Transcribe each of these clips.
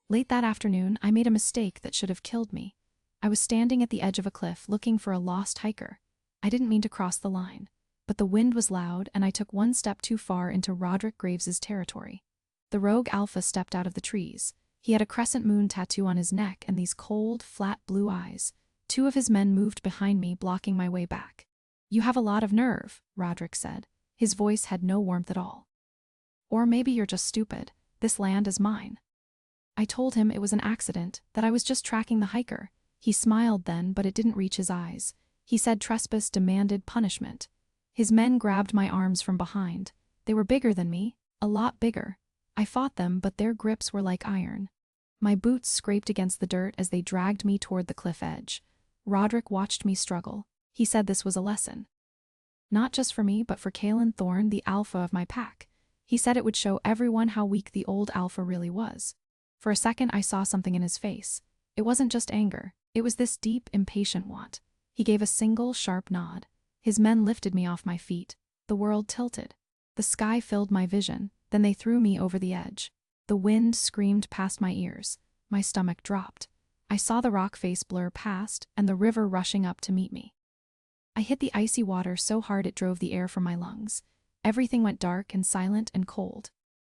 Late that afternoon, I made a mistake that should have killed me. I was standing at the edge of a cliff looking for a lost hiker. I didn't mean to cross the line, but the wind was loud and I took one step too far into Roderick Graves's territory. The rogue alpha stepped out of the trees. He had a crescent moon tattoo on his neck and these cold, flat blue eyes. Two of his men moved behind me, blocking my way back. "You have a lot of nerve," Roderick said. His voice had no warmth at all. "Or maybe you're just stupid. This land is mine." I told him it was an accident, that I was just tracking the hiker. He smiled then, but it didn't reach his eyes. He said trespass demanded punishment. His men grabbed my arms from behind. They were bigger than me, a lot bigger. I fought them, but their grips were like iron. My boots scraped against the dirt as they dragged me toward the cliff edge. Roderick watched me struggle. He said this was a lesson. Not just for me, but for Kalen Thorne, the alpha of my pack. He said it would show everyone how weak the old alpha really was. For a second, I saw something in his face. It wasn't just anger. It was this deep, impatient want. He gave a single, sharp nod. His men lifted me off my feet. The world tilted. The sky filled my vision. Then they threw me over the edge. The wind screamed past my ears. My stomach dropped. I saw the rock face blur past and the river rushing up to meet me. I hit the icy water so hard it drove the air from my lungs. Everything went dark and silent and cold.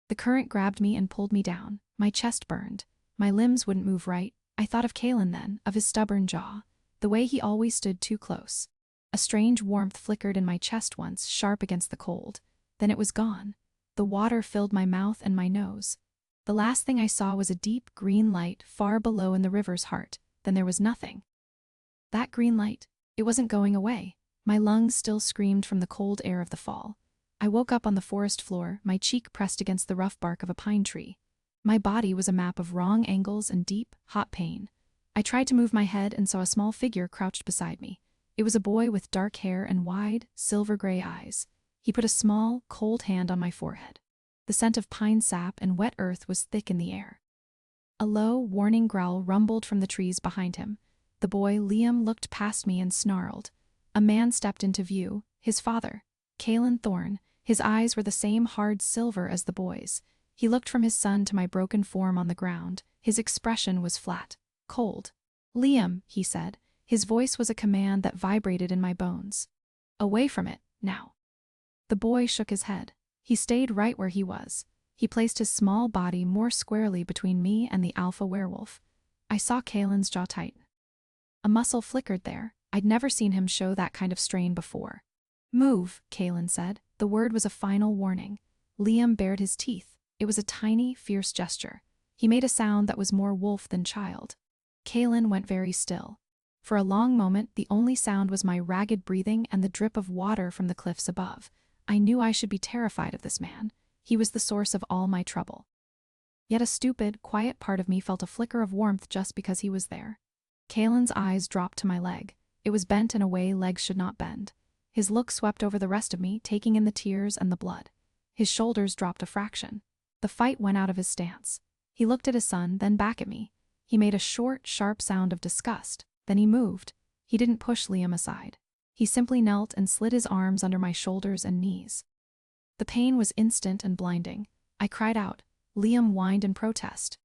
The current grabbed me and pulled me down. My chest burned. My limbs wouldn't move right. I thought of Kalen then, of his stubborn jaw, the way he always stood too close. A strange warmth flickered in my chest once, sharp against the cold. Then it was gone. The water filled my mouth and my nose. The last thing I saw was a deep green light far below in the river's heart. Then there was nothing. That green light, it wasn't going away. My lungs still screamed from the cold air of the fall. I woke up on the forest floor, my cheek pressed against the rough bark of a pine tree. My body was a map of wrong angles and deep, hot pain. I tried to move my head and saw a small figure crouched beside me. It was a boy with dark hair and wide, silver-gray eyes. He put a small, cold hand on my forehead. The scent of pine sap and wet earth was thick in the air. A low, warning growl rumbled from the trees behind him. The boy, Liam, looked past me and snarled. A man stepped into view, his father, Kalen Thorne. His eyes were the same hard silver as the boy's. He looked from his son to my broken form on the ground. His expression was flat, cold. "Liam," he said. His voice was a command that vibrated in my bones. "Away from it, now." The boy shook his head. He stayed right where he was. He placed his small body more squarely between me and the alpha werewolf. I saw Kalen's jaw tighten. A muscle flickered there. I'd never seen him show that kind of strain before. "Move," Kalen said. The word was a final warning. Liam bared his teeth. It was a tiny, fierce gesture. He made a sound that was more wolf than child. Kalen went very still. For a long moment, the only sound was my ragged breathing and the drip of water from the cliffs above. I knew I should be terrified of this man. He was the source of all my trouble. Yet a stupid, quiet part of me felt a flicker of warmth just because he was there. Kalen's eyes dropped to my leg. It was bent in a way legs should not bend. His look swept over the rest of me, taking in the tears and the blood. His shoulders dropped a fraction. The fight went out of his stance. He looked at his son, then back at me. He made a short, sharp sound of disgust. Then he moved. He didn't push Liam aside. He simply knelt and slid his arms under my shoulders and knees. The pain was instant and blinding. I cried out. Liam whined in protest.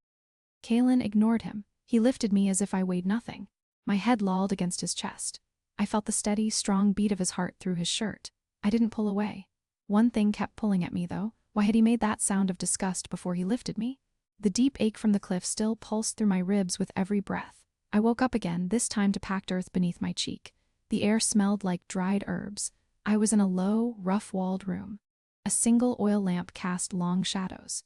Kalen ignored him. He lifted me as if I weighed nothing. My head lolled against his chest. I felt the steady, strong beat of his heart through his shirt. I didn't pull away. One thing kept pulling at me, though. Why had he made that sound of disgust before he lifted me? The deep ache from the cliff still pulsed through my ribs with every breath. I woke up again, this time to packed earth beneath my cheek. The air smelled like dried herbs. I was in a low, rough-walled room. A single oil lamp cast long shadows.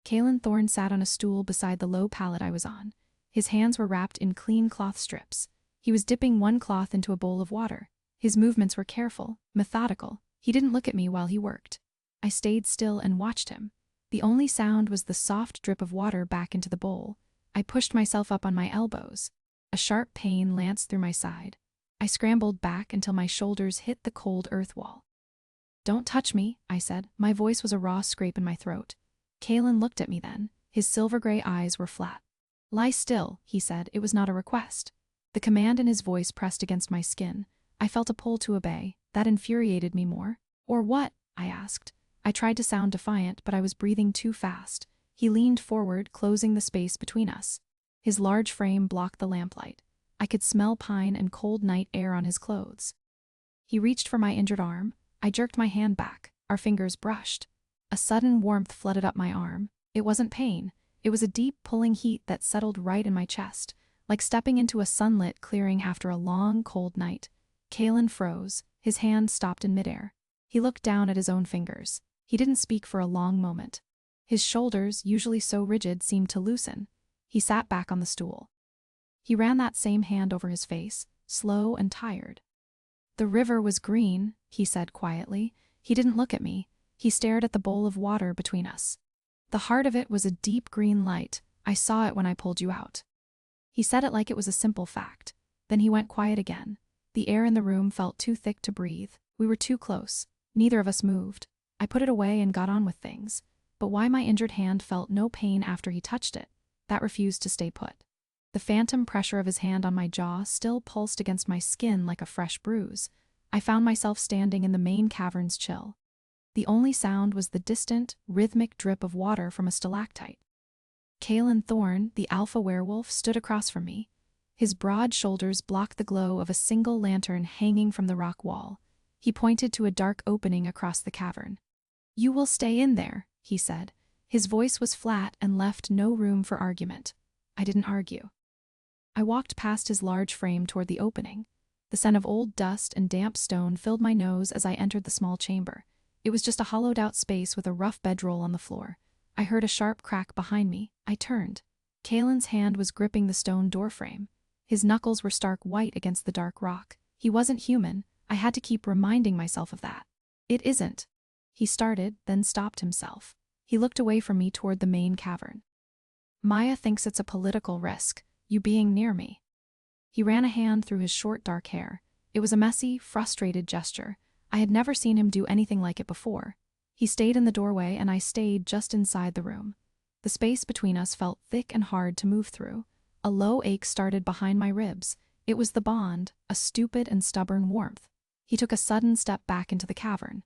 Kalen Thorne sat on a stool beside the low pallet I was on. His hands were wrapped in clean cloth strips. He was dipping one cloth into a bowl of water. His movements were careful, methodical. He didn't look at me while he worked. I stayed still and watched him. The only sound was the soft drip of water back into the bowl. I pushed myself up on my elbows. A sharp pain lanced through my side. I scrambled back until my shoulders hit the cold earth wall. "Don't touch me," I said. My voice was a raw scrape in my throat. Kalen looked at me then. His silver-gray eyes were flat. "Lie still," he said. It was not a request. The command in his voice pressed against my skin. I felt a pull to obey. That infuriated me more. "Or what?" I asked. I tried to sound defiant, but I was breathing too fast. He leaned forward, closing the space between us. His large frame blocked the lamplight. I could smell pine and cold night air on his clothes. He reached for my injured arm. I jerked my hand back. Our fingers brushed. A sudden warmth flooded up my arm. It wasn't pain. It was a deep, pulling heat that settled right in my chest, like stepping into a sunlit clearing after a long, cold night. Kalen froze. His hand stopped in midair. He looked down at his own fingers. He didn't speak for a long moment. His shoulders, usually so rigid, seemed to loosen. He sat back on the stool. He ran that same hand over his face, slow and tired. "The river was green," he said quietly. He didn't look at me. He stared at the bowl of water between us. "The heart of it was a deep green light. I saw it when I pulled you out." He said it like it was a simple fact. Then he went quiet again. The air in the room felt too thick to breathe. We were too close. Neither of us moved. I put it away and got on with things. But why my injured hand felt no pain after he touched it, that refused to stay put. The phantom pressure of his hand on my jaw still pulsed against my skin like a fresh bruise. I found myself standing in the main cavern's chill. The only sound was the distant, rhythmic drip of water from a stalactite. Kalen Thorne, the alpha werewolf, stood across from me. His broad shoulders blocked the glow of a single lantern hanging from the rock wall. He pointed to a dark opening across the cavern. "You will stay in there," he said. His voice was flat and left no room for argument. I didn't argue. I walked past his large frame toward the opening. The scent of old dust and damp stone filled my nose as I entered the small chamber. It was just a hollowed-out space with a rough bedroll on the floor. I heard a sharp crack behind me. I turned. Kalen's hand was gripping the stone doorframe. His knuckles were stark white against the dark rock. He wasn't human. I had to keep reminding myself of that. "It isn't." He started, then stopped himself. He looked away from me toward the main cavern. "Maya thinks it's a political risk, you being near me." He ran a hand through his short dark hair. It was a messy, frustrated gesture. I had never seen him do anything like it before. He stayed in the doorway and I stayed just inside the room. The space between us felt thick and hard to move through. A low ache started behind my ribs. It was the bond, a stupid and stubborn warmth. He took a sudden step back into the cavern.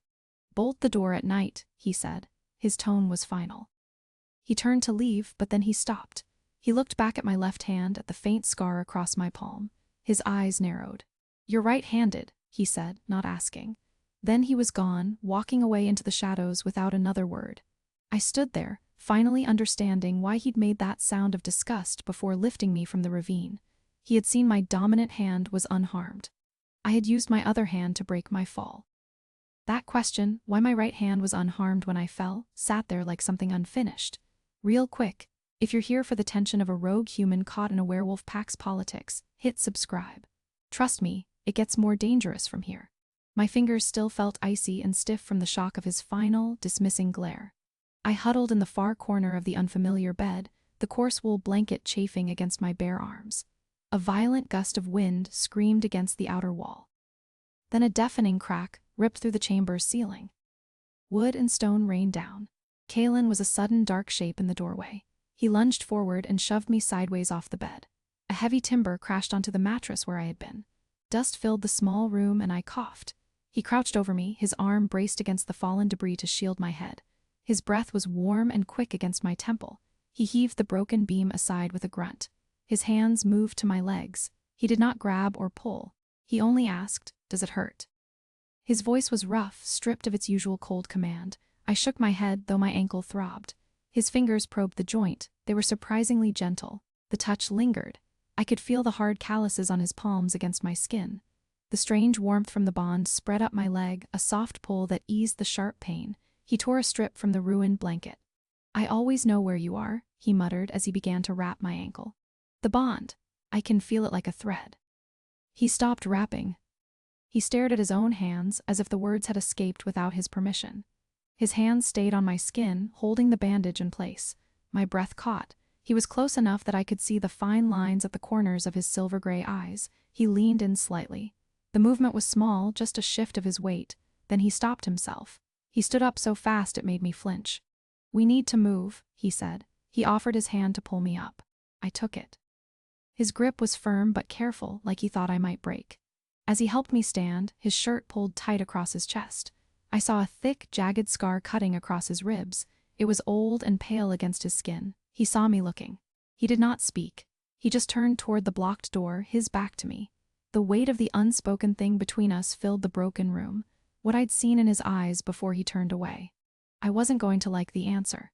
"Bolt the door at night," he said. His tone was final. He turned to leave, but then he stopped. He looked back at my left hand, at the faint scar across my palm. His eyes narrowed. "You're right-handed," he said, not asking. Then he was gone, walking away into the shadows without another word. I stood there, finally understanding why he'd made that sound of disgust before lifting me from the ravine. He had seen my dominant hand was unharmed. I had used my other hand to break my fall. That question, why my right hand was unharmed when I fell, sat there like something unfinished. Real quick, if you're here for the tension of a rogue human caught in a werewolf pack's politics, hit subscribe. Trust me, it gets more dangerous from here. My fingers still felt icy and stiff from the shock of his final, dismissing glare. I huddled in the far corner of the unfamiliar bed, the coarse wool blanket chafing against my bare arms. A violent gust of wind screamed against the outer wall. Then a deafening crack ripped through the chamber's ceiling. Wood and stone rained down. Kalen was a sudden dark shape in the doorway. He lunged forward and shoved me sideways off the bed. A heavy timber crashed onto the mattress where I had been. Dust filled the small room and I coughed. He crouched over me, his arm braced against the fallen debris to shield my head. His breath was warm and quick against my temple. He heaved the broken beam aside with a grunt. His hands moved to my legs. He did not grab or pull. He only asked, "Does it hurt?" His voice was rough, stripped of its usual cold command. I shook my head, though my ankle throbbed. His fingers probed the joint. They were surprisingly gentle. The touch lingered. I could feel the hard calluses on his palms against my skin. The strange warmth from the bond spread up my leg, a soft pull that eased the sharp pain. He tore a strip from the ruined blanket. "I always know where you are," he muttered as he began to wrap my ankle. "The bond. I can feel it like a thread." He stopped wrapping. He stared at his own hands as if the words had escaped without his permission. His hands stayed on my skin, holding the bandage in place. My breath caught. He was close enough that I could see the fine lines at the corners of his silver-gray eyes. He leaned in slightly. The movement was small, just a shift of his weight. Then he stopped himself. He stood up so fast it made me flinch. "We need to move," he said. He offered his hand to pull me up. I took it. His grip was firm but careful, like he thought I might break. As he helped me stand, his shirt pulled tight across his chest. I saw a thick, jagged scar cutting across his ribs. It was old and pale against his skin. He saw me looking. He did not speak. He just turned toward the blocked door, his back to me. The weight of the unspoken thing between us filled the broken room, what I'd seen in his eyes before he turned away. I wasn't going to like the answer.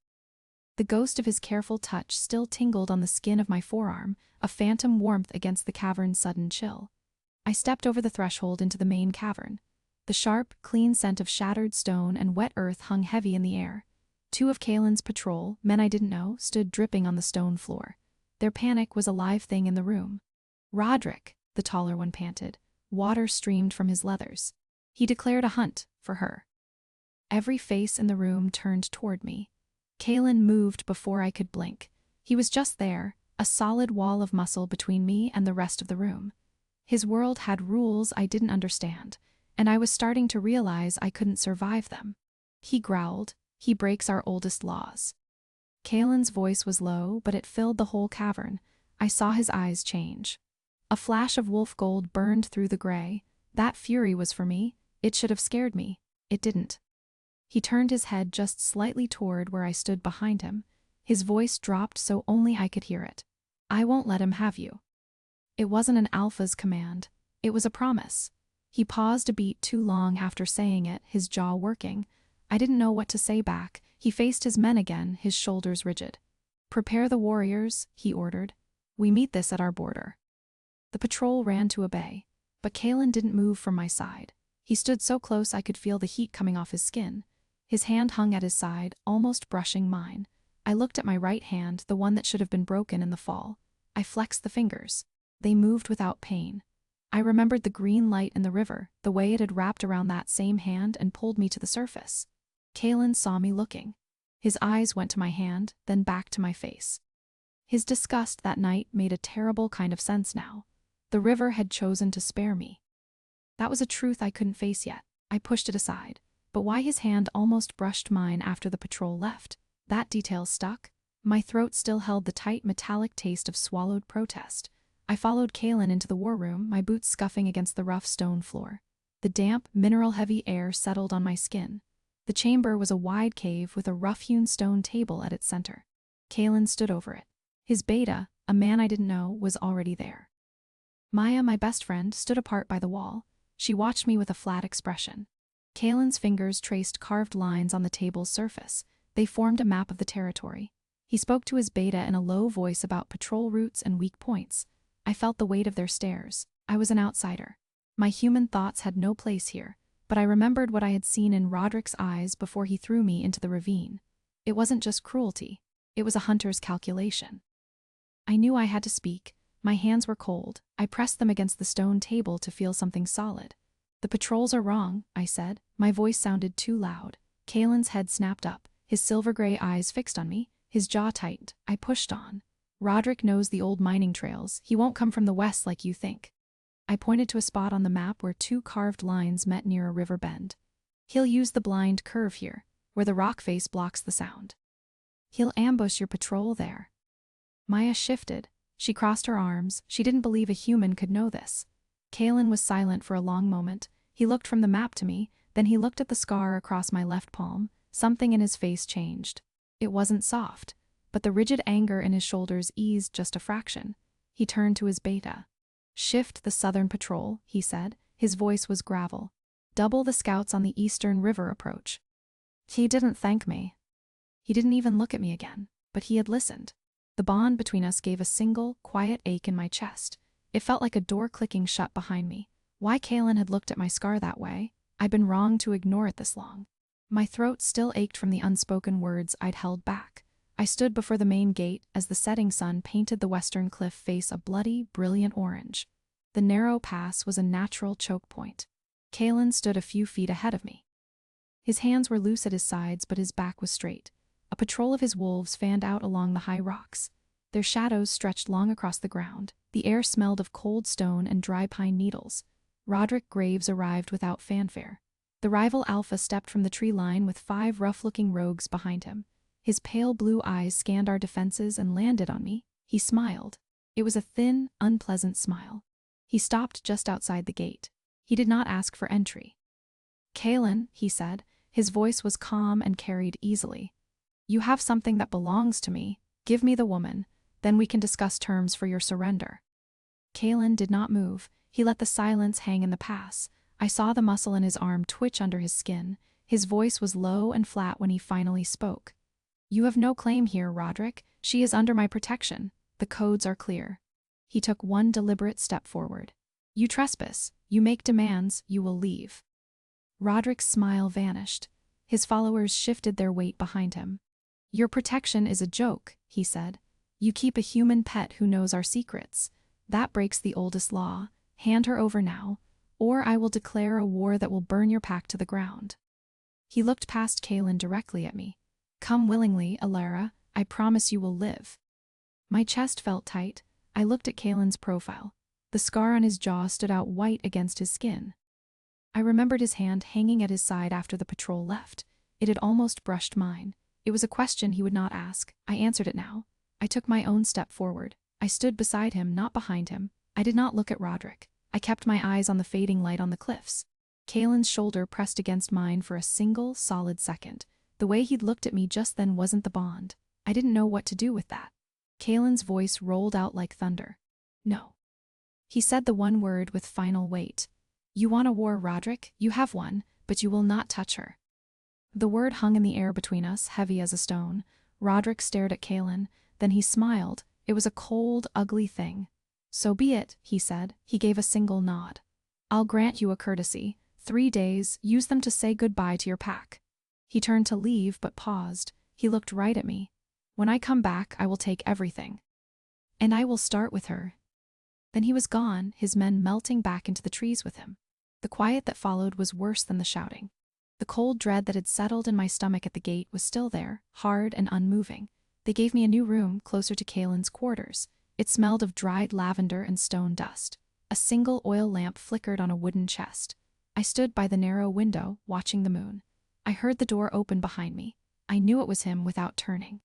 The ghost of his careful touch still tingled on the skin of my forearm, a phantom warmth against the cavern's sudden chill. I stepped over the threshold into the main cavern. The sharp, clean scent of shattered stone and wet earth hung heavy in the air. Two of Kalen's patrol, men I didn't know, stood dripping on the stone floor. Their panic was a live thing in the room. "Roderick," the taller one panted. Water streamed from his leathers. He declared a hunt for her. Every face in the room turned toward me. Kalen moved before I could blink. He was just there, a solid wall of muscle between me and the rest of the room. His world had rules I didn't understand, and I was starting to realize I couldn't survive them. He growled, "He breaks our oldest laws." Kalen's voice was low, but it filled the whole cavern. I saw his eyes change. A flash of wolf gold burned through the gray. That fury was for me. It should have scared me. It didn't. He turned his head just slightly toward where I stood behind him. His voice dropped so only I could hear it. "I won't let him have you." It wasn't an alpha's command. It was a promise. He paused a beat too long after saying it, his jaw working. I didn't know what to say back. He faced his men again, his shoulders rigid. "Prepare the warriors," he ordered. "We meet this at our border." The patrol ran to obey, but Kalen didn't move from my side. He stood so close I could feel the heat coming off his skin. His hand hung at his side, almost brushing mine. I looked at my right hand, the one that should have been broken in the fall. I flexed the fingers. They moved without pain. I remembered the green light in the river, the way it had wrapped around that same hand and pulled me to the surface. Kalen saw me looking. His eyes went to my hand, then back to my face. His disgust that night made a terrible kind of sense now. The river had chosen to spare me. That was a truth I couldn't face yet. I pushed it aside. But why his hand almost brushed mine after the patrol left? That detail stuck. My throat still held the tight metallic taste of swallowed protest. I followed Kalen into the war room, my boots scuffing against the rough stone floor. The damp, mineral-heavy air settled on my skin. The chamber was a wide cave with a rough-hewn stone table at its center. Kalen stood over it. His beta, a man I didn't know, was already there. Maya, my best friend, stood apart by the wall. She watched me with a flat expression. Kalen's fingers traced carved lines on the table's surface. They formed a map of the territory. He spoke to his beta in a low voice about patrol routes and weak points. I felt the weight of their stares. I was an outsider. My human thoughts had no place here, but I remembered what I had seen in Roderick's eyes before he threw me into the ravine. It wasn't just cruelty. It was a hunter's calculation. I knew I had to speak. My hands were cold. I pressed them against the stone table to feel something solid. "The patrols are wrong," I said. My voice sounded too loud. Kalen's head snapped up, his silver-gray eyes fixed on me, his jaw tightened. I pushed on. "Roderick knows the old mining trails. He won't come from the west like you think." I pointed to a spot on the map where two carved lines met near a river bend. "He'll use the blind curve here, where the rock face blocks the sound. He'll ambush your patrol there." Maya shifted. She crossed her arms. She didn't believe a human could know this. Kalen was silent for a long moment. He looked from the map to me, then he looked at the scar across my left palm. Something in his face changed. It wasn't soft, but the rigid anger in his shoulders eased just a fraction. He turned to his beta. "Shift the southern patrol," he said. His voice was gravel. "Double the scouts on the eastern river approach." He didn't thank me. He didn't even look at me again, but he had listened. The bond between us gave a single, quiet ache in my chest. It felt like a door clicking shut behind me. Why Kalen had looked at my scar that way? I'd been wrong to ignore it this long. My throat still ached from the unspoken words I'd held back. I stood before the main gate as the setting sun painted the western cliff face a bloody, brilliant orange. The narrow pass was a natural choke point. Kalen stood a few feet ahead of me. His hands were loose at his sides, but his back was straight. A patrol of his wolves fanned out along the high rocks. Their shadows stretched long across the ground. The air smelled of cold stone and dry pine needles. Roderick Graves arrived without fanfare. The rival Alpha stepped from the tree line with 5 rough-looking rogues behind him. His pale blue eyes scanned our defenses and landed on me. He smiled. It was a thin, unpleasant smile. He stopped just outside the gate. He did not ask for entry. "Kalen," he said. His voice was calm and carried easily. You have something that belongs to me. Give me the woman, then we can discuss terms for your surrender. Kalen did not move. He let the silence hang in the pass. I saw the muscle in his arm twitch under his skin. His voice was low and flat when he finally spoke. You have no claim here, Roderick. She is under my protection. The codes are clear. He took one deliberate step forward. You trespass. You make demands. You will leave. Roderick's smile vanished. His followers shifted their weight behind him. Your protection is a joke, he said. You keep a human pet who knows our secrets. That breaks the oldest law. Hand her over now, or I will declare a war that will burn your pack to the ground. He looked past Kalen directly at me. Come willingly, Alara. I promise you will live. My chest felt tight. I looked at Kalen's profile. The scar on his jaw stood out white against his skin. I remembered his hand hanging at his side after the patrol left. It had almost brushed mine. It was a question he would not ask. I answered it now. I took my own step forward. I stood beside him, not behind him. I did not look at Roderick. I kept my eyes on the fading light on the cliffs. Kalen's shoulder pressed against mine for a single, solid second. The way he'd looked at me just then wasn't the bond. I didn't know what to do with that. Kalen's voice rolled out like thunder. No. He said the one word with final weight. You want a war, Roderick? You have one, but you will not touch her. The word hung in the air between us, heavy as a stone. Roderick stared at Kalen, then he smiled. It was a cold, ugly thing. So be it, he said. He gave a single nod. I'll grant you a courtesy. 3 days, use them to say goodbye to your pack. He turned to leave, but paused. He looked right at me. When I come back, I will take everything. And I will start with her. Then he was gone, his men melting back into the trees with him. The quiet that followed was worse than the shouting. The cold dread that had settled in my stomach at the gate was still there, hard and unmoving. They gave me a new room closer to Kalen's quarters. It smelled of dried lavender and stone dust. A single oil lamp flickered on a wooden chest. I stood by the narrow window, watching the moon. I heard the door open behind me. I knew it was him without turning.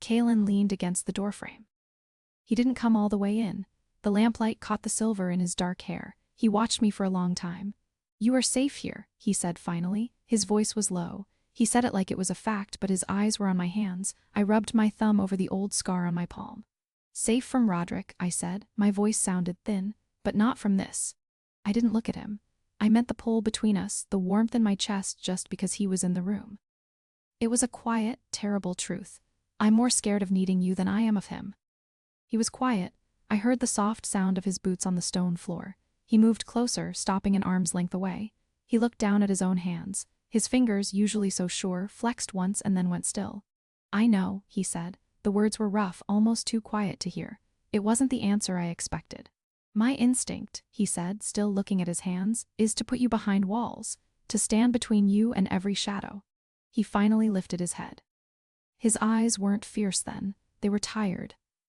Kalen leaned against the doorframe. He didn't come all the way in. The lamplight caught the silver in his dark hair. He watched me for a long time. You are safe here, he said finally. His voice was low. He said it like it was a fact, but his eyes were on my hands. I rubbed my thumb over the old scar on my palm. Safe from Roderick, I said. My voice sounded thin, but not from this. I didn't look at him. I meant the pull between us, the warmth in my chest just because he was in the room. It was a quiet, terrible truth. I'm more scared of needing you than I am of him. He was quiet. I heard the soft sound of his boots on the stone floor. He moved closer, stopping an arm's length away. He looked down at his own hands. His fingers, usually so sure, flexed once and then went still. I know, he said. The words were rough, almost too quiet to hear. It wasn't the answer I expected. My instinct, he said, still looking at his hands, is to put you behind walls, to stand between you and every shadow. He finally lifted his head. His eyes weren't fierce then. They were tired.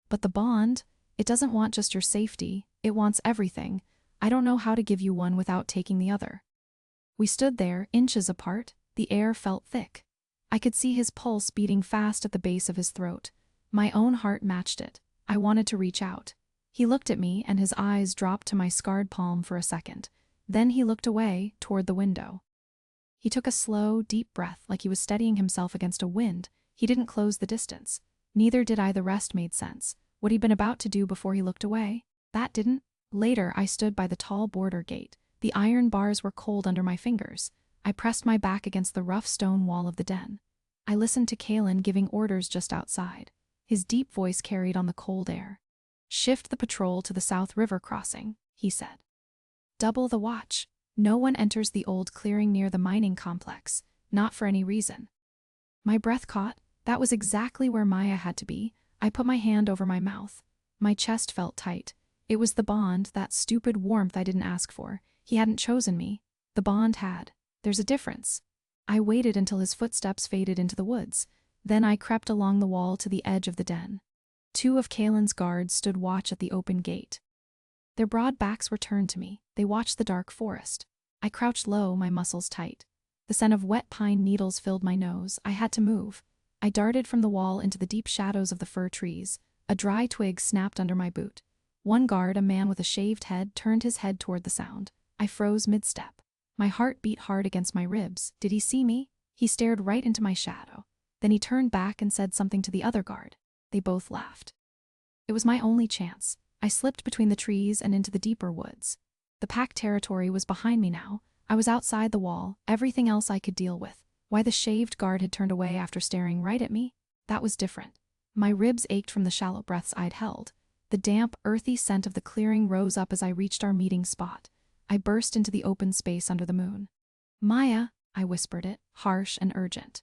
But the bond, it doesn't want just your safety. It wants everything. I don't know how to give you one without taking the other. We stood there, inches apart. The air felt thick. I could see his pulse beating fast at the base of his throat. My own heart matched it. I wanted to reach out. He looked at me and his eyes dropped to my scarred palm for a second. Then he looked away, toward the window. He took a slow, deep breath like he was steadying himself against a wind. He didn't close the distance. Neither did I. The rest made sense. What he'd been about to do before he looked away, that didn't. Later, I stood by the tall border gate. The iron bars were cold under my fingers. I pressed my back against the rough stone wall of the den. I listened to Kalen giving orders just outside. His deep voice carried on the cold air. Shift the patrol to the South River crossing, he said. Double the watch. No one enters the old clearing near the mining complex, not for any reason. My breath caught. That was exactly where Maya had to be. I put my hand over my mouth. My chest felt tight. It was the bond, that stupid warmth I didn't ask for. He hadn't chosen me. The bond had. There's a difference. I waited until his footsteps faded into the woods. Then I crept along the wall to the edge of the den. 2 of Kalen's guards stood watch at the open gate. Their broad backs were turned to me. They watched the dark forest. I crouched low, my muscles tight. The scent of wet pine needles filled my nose. I had to move. I darted from the wall into the deep shadows of the fir trees. A dry twig snapped under my boot. One guard, a man with a shaved head, turned his head toward the sound. I froze mid-step. My heart beat hard against my ribs. Did he see me? He stared right into my shadow. Then he turned back and said something to the other guard. They both laughed. It was my only chance. I slipped between the trees and into the deeper woods. The pack territory was behind me now. I was outside the wall, everything else I could deal with. Why the shaved guard had turned away after staring right at me? That was different. My ribs ached from the shallow breaths I'd held. The damp, earthy scent of the clearing rose up as I reached our meeting spot. I burst into the open space under the moon. "Maya," I whispered it, harsh and urgent.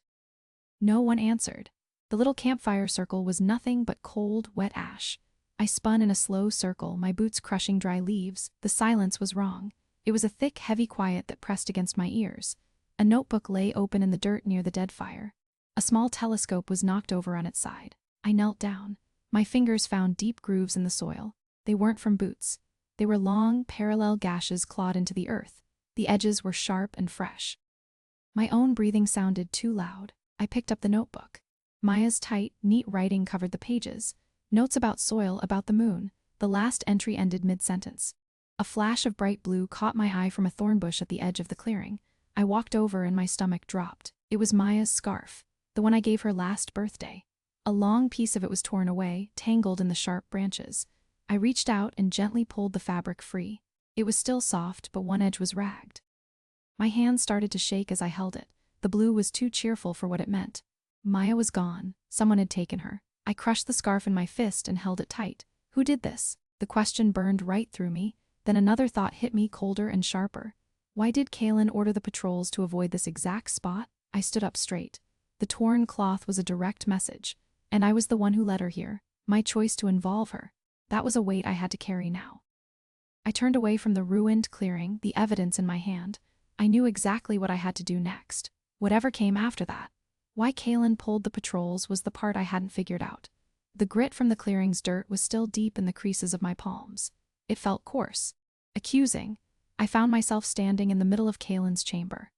No one answered. The little campfire circle was nothing but cold, wet ash. I spun in a slow circle, my boots crushing dry leaves. The silence was wrong. It was a thick, heavy quiet that pressed against my ears. A notebook lay open in the dirt near the dead fire. A small telescope was knocked over on its side. I knelt down. My fingers found deep grooves in the soil. They weren't from boots. They were long, parallel gashes clawed into the earth. The edges were sharp and fresh. My own breathing sounded too loud. I picked up the notebook. Maya's tight, neat writing covered the pages. Notes about soil, about the moon. The last entry ended mid-sentence. A flash of bright blue caught my eye from a thorn bush at the edge of the clearing. I walked over and my stomach dropped. It was Maya's scarf, the one I gave her last birthday. A long piece of it was torn away, tangled in the sharp branches. I reached out and gently pulled the fabric free. It was still soft, but one edge was ragged. My hand started to shake as I held it. The blue was too cheerful for what it meant. Maya was gone. Someone had taken her. I crushed the scarf in my fist and held it tight. Who did this? The question burned right through me. Then another thought hit me, colder and sharper. Why did Kaelin order the patrols to avoid this exact spot? I stood up straight. The torn cloth was a direct message. And I was the one who led her here. My choice to involve her. That was a weight I had to carry now. I turned away from the ruined clearing, the evidence in my hand. I knew exactly what I had to do next. Whatever came after that. Why Kaelin pulled the patrols was the part I hadn't figured out. The grit from the clearing's dirt was still deep in the creases of my palms. It felt coarse. Accusing. I found myself standing in the middle of Kaelin's chamber.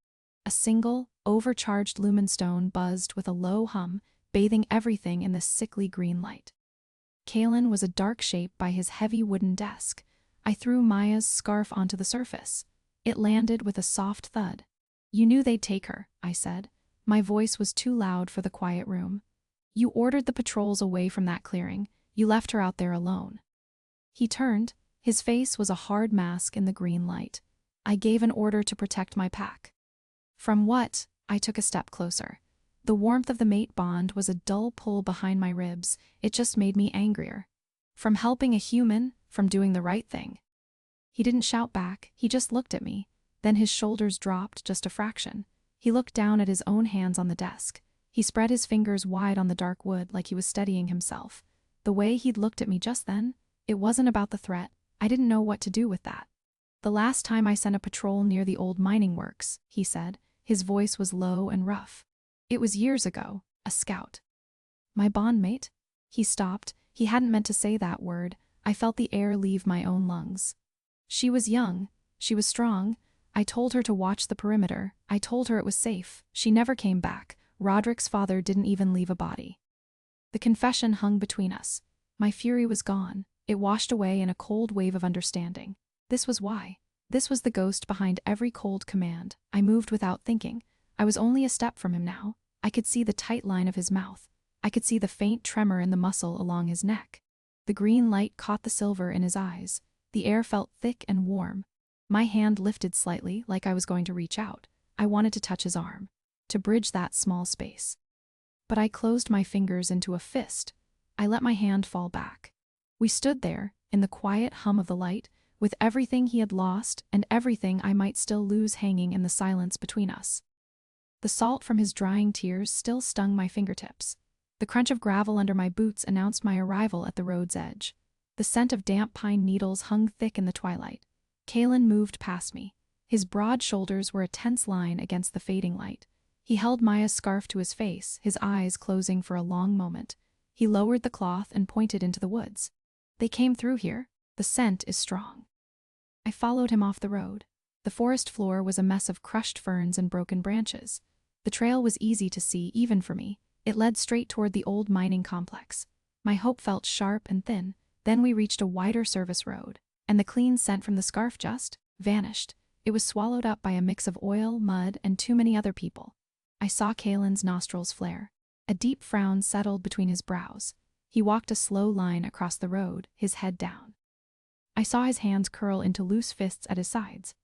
A single, overcharged lumen stone buzzed with a low hum, bathing everything in this sickly green light. Kaelin was a dark shape by his heavy wooden desk. I threw Maya's scarf onto the surface. It landed with a soft thud. "You knew they'd take her," I said. My voice was too loud for the quiet room. "You ordered the patrols away from that clearing. You left her out there alone." He turned. His face was a hard mask in the green light. "I gave an order to protect my pack." "From what?" I took a step closer. The warmth of the mate bond was a dull pull behind my ribs. It just made me angrier. "From helping a human, from doing the right thing." He didn't shout back, he just looked at me. Then his shoulders dropped just a fraction. He looked down at his own hands on the desk. He spread his fingers wide on the dark wood like he was steadying himself. The way he'd looked at me just then, it wasn't about the threat. I didn't know what to do with that. "The last time I sent a patrol near the old mining works," he said. His voice was low and rough. "It was years ago, a scout." "My bondmate?" He stopped. He hadn't meant to say that word. I felt the air leave my own lungs. "She was young. She was strong. I told her to watch the perimeter. I told her it was safe. She never came back. Roderick's father didn't even leave a body." The confession hung between us. My fury was gone. It washed away in a cold wave of understanding. This was why. This was the ghost behind every cold command. I moved without thinking. I was only a step from him now. I could see the tight line of his mouth. I could see the faint tremor in the muscle along his neck. The green light caught the silver in his eyes. The air felt thick and warm. My hand lifted slightly, like I was going to reach out. I wanted to touch his arm, to bridge that small space. But I closed my fingers into a fist. I let my hand fall back. We stood there, in the quiet hum of the light, with everything he had lost and everything I might still lose hanging in the silence between us. The salt from his drying tears still stung my fingertips. The crunch of gravel under my boots announced my arrival at the road's edge. The scent of damp pine needles hung thick in the twilight. Kaelin moved past me. His broad shoulders were a tense line against the fading light. He held Maya's scarf to his face, his eyes closing for a long moment. He lowered the cloth and pointed into the woods. "They came through here. The scent is strong." I followed him off the road. The forest floor was a mess of crushed ferns and broken branches. The trail was easy to see, even for me. It led straight toward the old mining complex. My hope felt sharp and thin. Then we reached a wider service road, and the clean scent from the scarf just vanished. It was swallowed up by a mix of oil, mud, and too many other people. I saw Kaelin's nostrils flare. A deep frown settled between his brows. He walked a slow line across the road, his head down. I saw his hands curl into loose fists at his sides.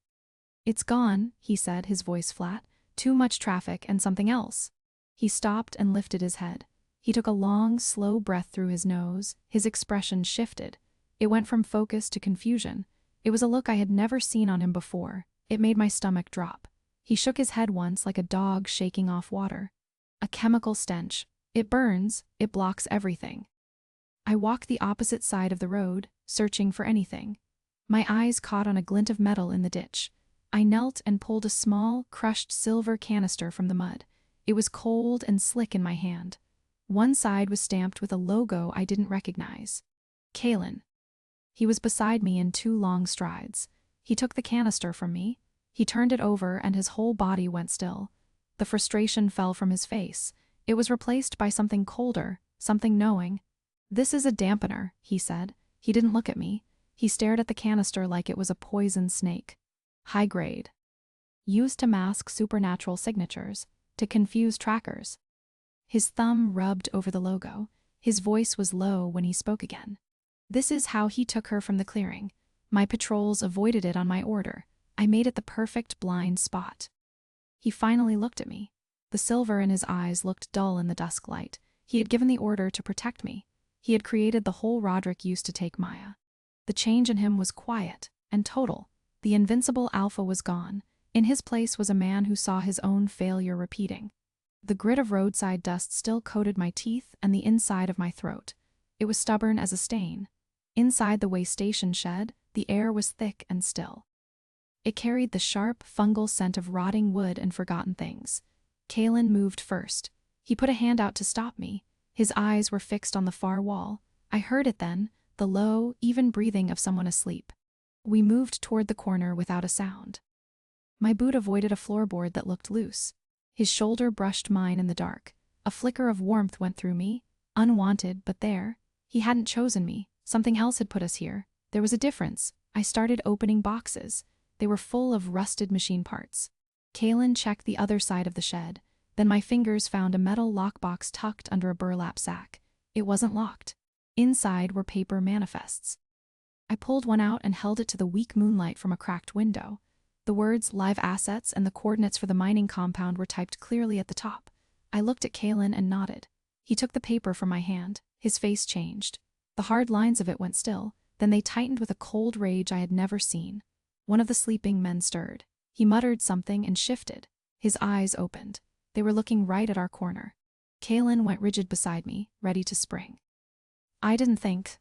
"It's gone," he said, his voice flat. "Too much traffic and something else." He stopped and lifted his head. He took a long, slow breath through his nose. His expression shifted. It went from focus to confusion. It was a look I had never seen on him before. It made my stomach drop. He shook his head once like a dog shaking off water. "A chemical stench. It burns, it blocks everything." I walked the opposite side of the road, searching for anything. My eyes caught on a glint of metal in the ditch. I knelt and pulled a small, crushed silver canister from the mud. It was cold and slick in my hand. One side was stamped with a logo I didn't recognize. Kalen. He was beside me in 2 long strides. He took the canister from me. He turned it over and his whole body went still. The frustration fell from his face. It was replaced by something colder, something knowing. "This is a dampener," he said. He didn't look at me. He stared at the canister like it was a poison snake. "High grade. Used to mask supernatural signatures, to confuse trackers." His thumb rubbed over the logo. His voice was low when he spoke again. "This is how he took her from the clearing. My patrols avoided it on my order. I made it the perfect blind spot." He finally looked at me. The silver in his eyes looked dull in the dusk light. He had given the order to protect me. He had created the hole Roderick used to take Maya. The change in him was quiet and total. The invincible alpha was gone. In his place was a man who saw his own failure repeating. The grit of roadside dust still coated my teeth and the inside of my throat. It was stubborn as a stain. Inside the way station shed, the air was thick and still. It carried the sharp, fungal scent of rotting wood and forgotten things. Kalen moved first. He put a hand out to stop me. His eyes were fixed on the far wall. I heard it then, the low, even breathing of someone asleep. We moved toward the corner without a sound. My boot avoided a floorboard that looked loose. His shoulder brushed mine in the dark. A flicker of warmth went through me. Unwanted, but there. He hadn't chosen me. Something else had put us here. There was a difference. I started opening boxes. They were full of rusted machine parts. Kalen checked the other side of the shed. Then my fingers found a metal lockbox tucked under a burlap sack. It wasn't locked. Inside were paper manifests. I pulled one out and held it to the weak moonlight from a cracked window. The words "live assets" and the coordinates for the mining compound were typed clearly at the top. I looked at Kalen and nodded. He took the paper from my hand. His face changed. The hard lines of it went still, then they tightened with a cold rage I had never seen. One of the sleeping men stirred. He muttered something and shifted. His eyes opened. They were looking right at our corner. Kalen went rigid beside me, ready to spring. I didn't think.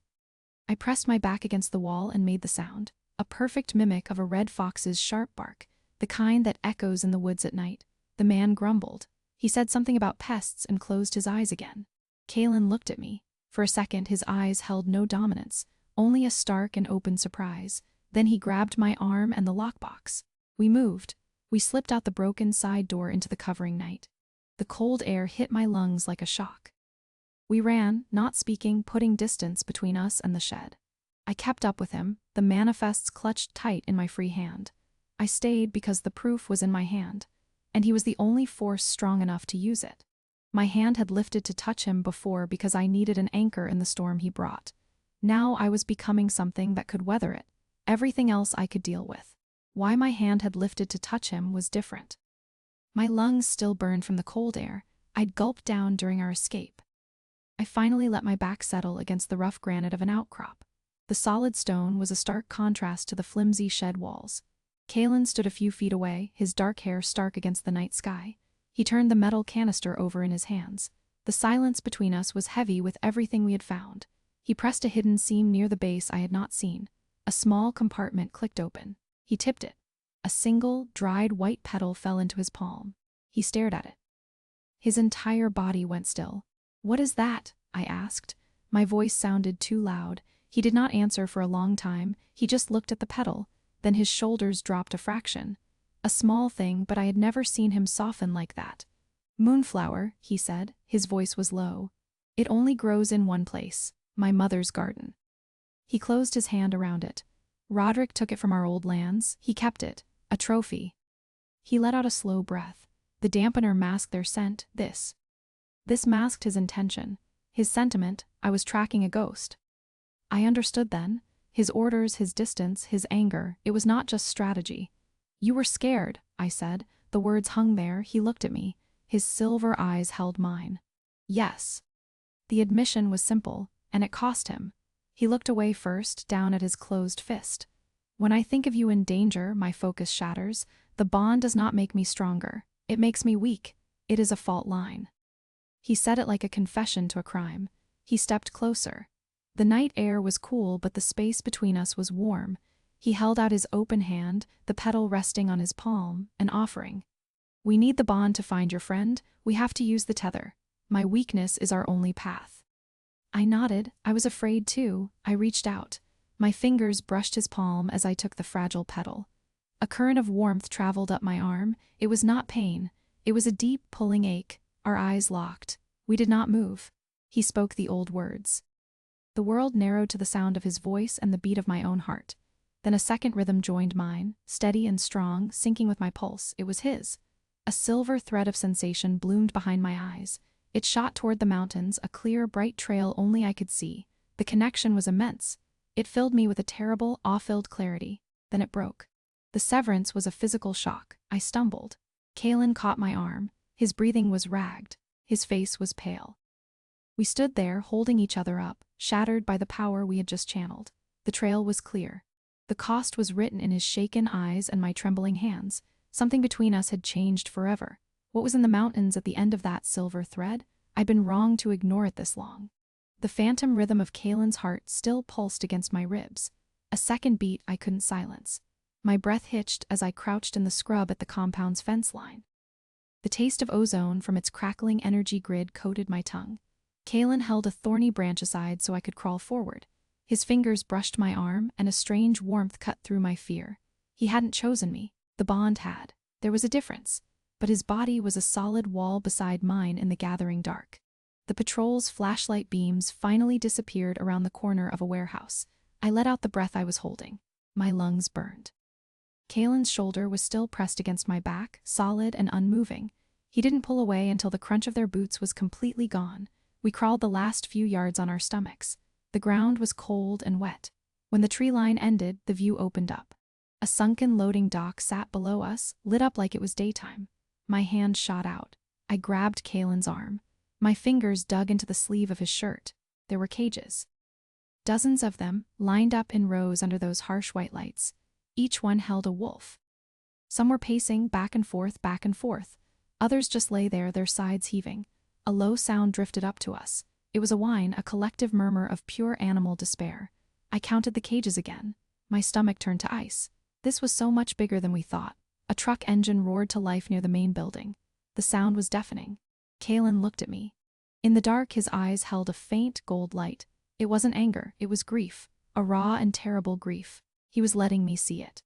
I pressed my back against the wall and made the sound. A perfect mimic of a red fox's sharp bark, the kind that echoes in the woods at night. The man grumbled. He said something about pests and closed his eyes again. Kalen looked at me. For a second his eyes held no dominance, only a stark and open surprise. Then he grabbed my arm and the lockbox. We moved. We slipped out the broken side door into the covering night. The cold air hit my lungs like a shock. We ran, not speaking, putting distance between us and the shed. I kept up with him, the manifests clutched tight in my free hand. I stayed because the proof was in my hand, and he was the only force strong enough to use it. My hand had lifted to touch him before because I needed an anchor in the storm he brought. Now I was becoming something that could weather it. Everything else I could deal with. Why my hand had lifted to touch him was different. My lungs still burned from the cold air I'd gulped down during our escape. I finally let my back settle against the rough granite of an outcrop. The solid stone was a stark contrast to the flimsy shed walls. Kalen stood a few feet away, his dark hair stark against the night sky. He turned the metal canister over in his hands. The silence between us was heavy with everything we had found. He pressed a hidden seam near the base I had not seen. A small compartment clicked open. He tipped it. A single, dried white petal fell into his palm. He stared at it. His entire body went still. "What is that?" I asked. My voice sounded too loud. He did not answer for a long time. He just looked at the petal. Then his shoulders dropped a fraction. A small thing, but I had never seen him soften like that. "Moonflower," he said. His voice was low. "It only grows in one place, my mother's garden." He closed his hand around it. "Roderick took it from our old lands. He kept it. A trophy." He let out a slow breath. "The dampener masked their scent, this." This masked his intention. His sentiment, I was tracking a ghost. I understood then. His orders, his distance, his anger, it was not just strategy. You were scared, I said. The words hung there. He looked at me. His silver eyes held mine. Yes. The admission was simple, and it cost him. He looked away first, down at his closed fist. When I think of you in danger, my focus shatters. The bond does not make me stronger. It makes me weak. It is a fault line. He said it like a confession to a crime. He stepped closer. The night air was cool, but the space between us was warm. He held out his open hand, the petal resting on his palm, an offering. We need the bond to find your friend. We have to use the tether. My weakness is our only path. I nodded. I was afraid too. I reached out. My fingers brushed his palm as I took the fragile petal. A current of warmth traveled up my arm. It was not pain. It was a deep, pulling ache. Our eyes locked. We did not move. He spoke the old words. The world narrowed to the sound of his voice and the beat of my own heart. Then a second rhythm joined mine, steady and strong, syncing with my pulse. It was his. A silver thread of sensation bloomed behind my eyes. It shot toward the mountains, a clear, bright trail only I could see. The connection was immense. It filled me with a terrible, awe-filled clarity. Then it broke. The severance was a physical shock. I stumbled. Kalen caught my arm. His breathing was ragged. His face was pale. We stood there, holding each other up, shattered by the power we had just channeled. The trail was clear. The cost was written in his shaken eyes and my trembling hands. Something between us had changed forever. What was in the mountains at the end of that silver thread? I'd been wrong to ignore it this long. The phantom rhythm of Kalen's heart still pulsed against my ribs. A second beat I couldn't silence. My breath hitched as I crouched in the scrub at the compound's fence line. The taste of ozone from its crackling energy grid coated my tongue. Kalen held a thorny branch aside so I could crawl forward. His fingers brushed my arm, and a strange warmth cut through my fear. He hadn't chosen me. The bond had. There was a difference. But his body was a solid wall beside mine in the gathering dark. The patrol's flashlight beams finally disappeared around the corner of a warehouse. I let out the breath I was holding. My lungs burned. Kalen's shoulder was still pressed against my back, solid and unmoving. He didn't pull away until the crunch of their boots was completely gone. We crawled the last few yards on our stomachs. The ground was cold and wet. When the tree line ended, the view opened up. A sunken loading dock sat below us, lit up like it was daytime. My hand shot out. I grabbed Kalen's arm. My fingers dug into the sleeve of his shirt. There were cages. Dozens of them, lined up in rows under those harsh white lights. Each one held a wolf. Some were pacing back and forth, back and forth. Others just lay there, their sides heaving. A low sound drifted up to us. It was a whine, a collective murmur of pure animal despair. I counted the cages again. My stomach turned to ice. This was so much bigger than we thought. A truck engine roared to life near the main building. The sound was deafening. Kalen looked at me. In the dark, his eyes held a faint gold light. It wasn't anger, it was grief. A raw and terrible grief. He was letting me see it.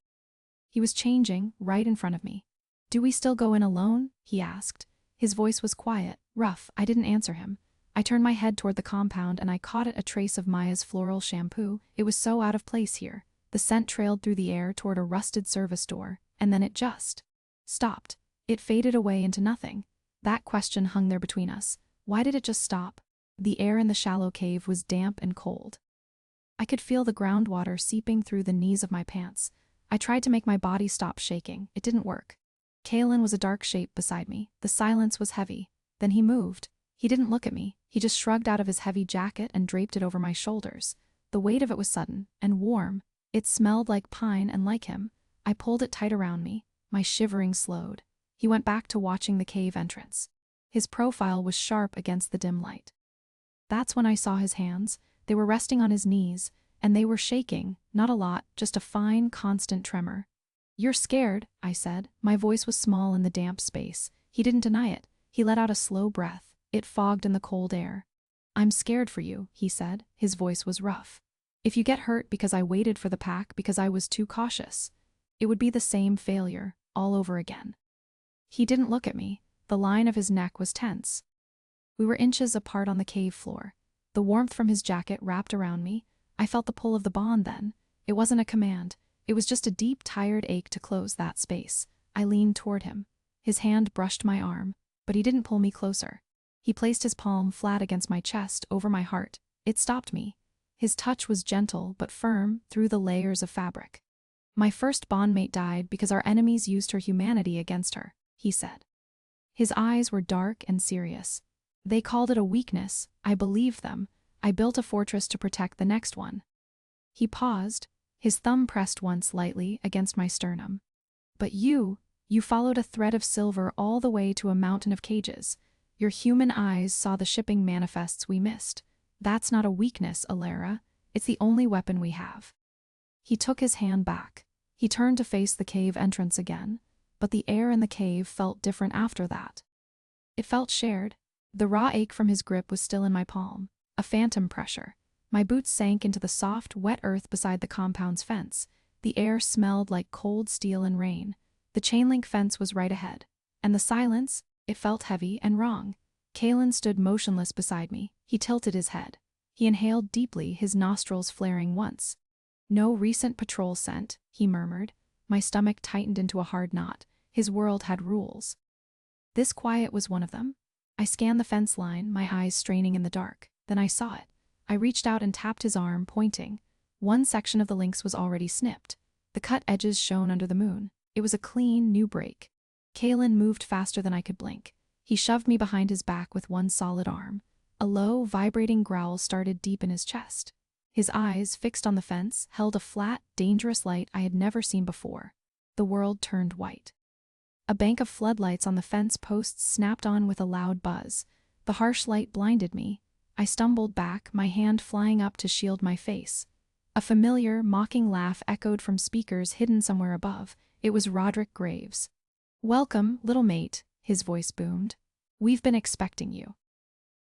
He was changing, right in front of me. "Do we still go in alone?" he asked. His voice was quiet, rough. I didn't answer him. I turned my head toward the compound and I caught at a trace of Maya's floral shampoo. It was so out of place here. The scent trailed through the air toward a rusted service door, and then it just stopped. It faded away into nothing. That question hung there between us. Why did it just stop? The air in the shallow cave was damp and cold. I could feel the groundwater seeping through the knees of my pants. I tried to make my body stop shaking. It didn't work. Kalen was a dark shape beside me. The silence was heavy. Then he moved. He didn't look at me. He just shrugged out of his heavy jacket and draped it over my shoulders. The weight of it was sudden and warm. It smelled like pine and like him. I pulled it tight around me. My shivering slowed. He went back to watching the cave entrance. His profile was sharp against the dim light. That's when I saw his hands. They were resting on his knees, and they were shaking, not a lot, just a fine, constant tremor. "You're scared," I said. My voice was small in the damp space. He didn't deny it. He let out a slow breath. It fogged in the cold air. "I'm scared for you," he said. His voice was rough. "If you get hurt because I waited for the pack, because I was too cautious, it would be the same failure, all over again." He didn't look at me. The line of his neck was tense. We were inches apart on the cave floor. The warmth from his jacket wrapped around me. I felt the pull of the bond then. It wasn't a command. It was just a deep, tired ache to close that space. I leaned toward him. His hand brushed my arm, but he didn't pull me closer. He placed his palm flat against my chest over my heart. It stopped me. His touch was gentle but firm through the layers of fabric. My first bondmate died because our enemies used her humanity against her, he said. His eyes were dark and serious. They called it a weakness. I believed them. I built a fortress to protect the next one. He paused, his thumb pressed once lightly against my sternum. But you followed a thread of silver all the way to a mountain of cages. Your human eyes saw the shipping manifests we missed. That's not a weakness, Alara. It's the only weapon we have. He took his hand back. He turned to face the cave entrance again, but the air in the cave felt different after that. It felt shared. The raw ache from his grip was still in my palm, a phantom pressure. My boots sank into the soft, wet earth beside the compound's fence. The air smelled like cold steel and rain. The chain-link fence was right ahead. And the silence, it felt heavy and wrong. Kalen stood motionless beside me. He tilted his head. He inhaled deeply, his nostrils flaring once. No recent patrol scent, he murmured. My stomach tightened into a hard knot. His world had rules. This quiet was one of them. I scanned the fence line, my eyes straining in the dark. Then I saw it. I reached out and tapped his arm, pointing. One section of the links was already snipped. The cut edges shone under the moon. It was a clean, new break. Kalen moved faster than I could blink. He shoved me behind his back with one solid arm. A low, vibrating growl started deep in his chest. His eyes, fixed on the fence, held a flat, dangerous light I had never seen before. The world turned white. A bank of floodlights on the fence posts snapped on with a loud buzz. The harsh light blinded me. I stumbled back, my hand flying up to shield my face. A familiar, mocking laugh echoed from speakers hidden somewhere above. It was Roderick Graves. "Welcome, little mate," his voice boomed. "We've been expecting you."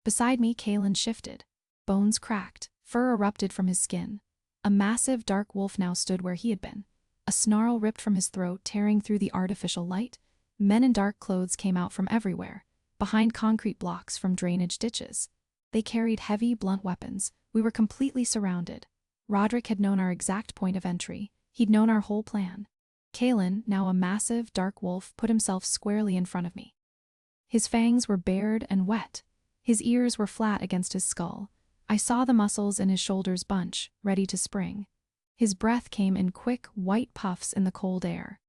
Beside me, Kalen shifted. Bones cracked, fur erupted from his skin. A massive, dark wolf now stood where he had been. A snarl ripped from his throat, tearing through the artificial light. Men in dark clothes came out from everywhere, behind concrete blocks from drainage ditches. They carried heavy, blunt weapons. We were completely surrounded. Roderick had known our exact point of entry. He'd known our whole plan. Kalen, now a massive, dark wolf, put himself squarely in front of me. His fangs were bared and wet. His ears were flat against his skull. I saw the muscles in his shoulders bunch, ready to spring. His breath came in quick, white puffs in the cold air.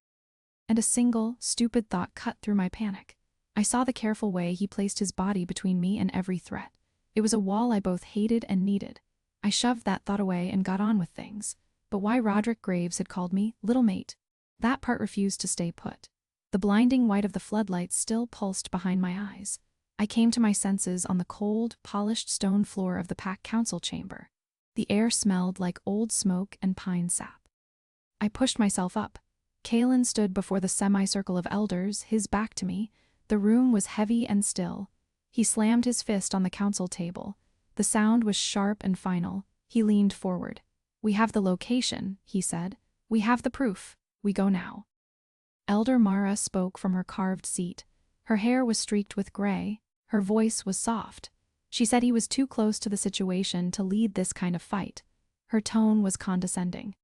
And a single, stupid thought cut through my panic. I saw the careful way he placed his body between me and every threat. It was a wall I both hated and needed. I shoved that thought away and got on with things. But why Roderick Graves had called me little mate? That part refused to stay put. The blinding white of the floodlights still pulsed behind my eyes. I came to my senses on the cold, polished stone floor of the packed council chamber. The air smelled like old smoke and pine sap. I pushed myself up. Kalen stood before the semicircle of elders, his back to me. The room was heavy and still. He slammed his fist on the council table. The sound was sharp and final. He leaned forward. "We have the location," he said. "We have the proof. We go now." Elder Mara spoke from her carved seat. Her hair was streaked with gray. Her voice was soft. She said he was too close to the situation to lead this kind of fight. Her tone was condescending.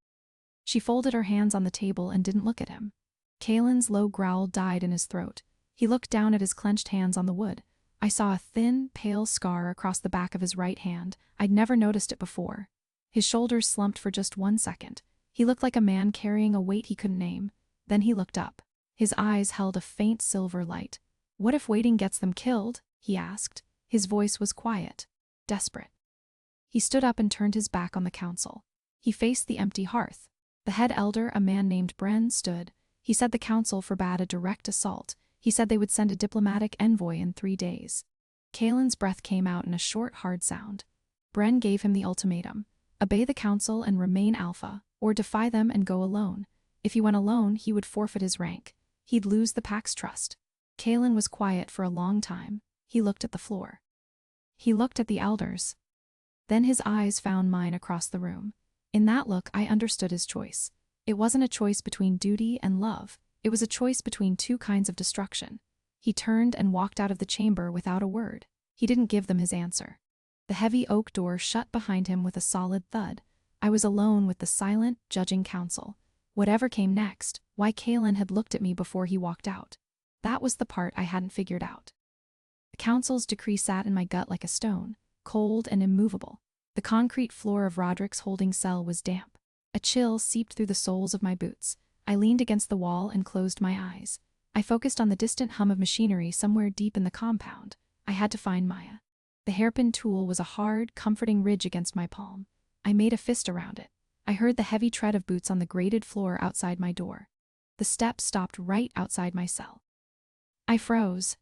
She folded her hands on the table and didn't look at him. Kalen's low growl died in his throat. He looked down at his clenched hands on the wood. I saw a thin, pale scar across the back of his right hand. I'd never noticed it before. His shoulders slumped for just 1 second. He looked like a man carrying a weight he couldn't name. Then he looked up. His eyes held a faint silver light. "What if waiting gets them killed?" he asked. His voice was quiet, desperate. He stood up and turned his back on the council. He faced the empty hearth. The head elder, a man named Bren, stood. He said the council forbade a direct assault. He said they would send a diplomatic envoy in 3 days. Kalen's breath came out in a short, hard sound. Bren gave him the ultimatum. Obey the council and remain alpha, or defy them and go alone. If he went alone, he would forfeit his rank. He'd lose the pack's trust. Kalen was quiet for a long time. He looked at the floor. He looked at the elders. Then his eyes found mine across the room. In that look, I understood his choice. It wasn't a choice between duty and love. It was a choice between 2 kinds of destruction. He turned and walked out of the chamber without a word. He didn't give them his answer. The heavy oak door shut behind him with a solid thud. I was alone with the silent, judging council. Whatever came next, why Kalen had looked at me before he walked out. That was the part I hadn't figured out. The council's decree sat in my gut like a stone, cold and immovable. The concrete floor of Roderick's holding cell was damp. A chill seeped through the soles of my boots. I leaned against the wall and closed my eyes. I focused on the distant hum of machinery somewhere deep in the compound. I had to find Maya. The hairpin tool was a hard, comforting ridge against my palm. I made a fist around it. I heard the heavy tread of boots on the grated floor outside my door. The steps stopped right outside my cell. I froze.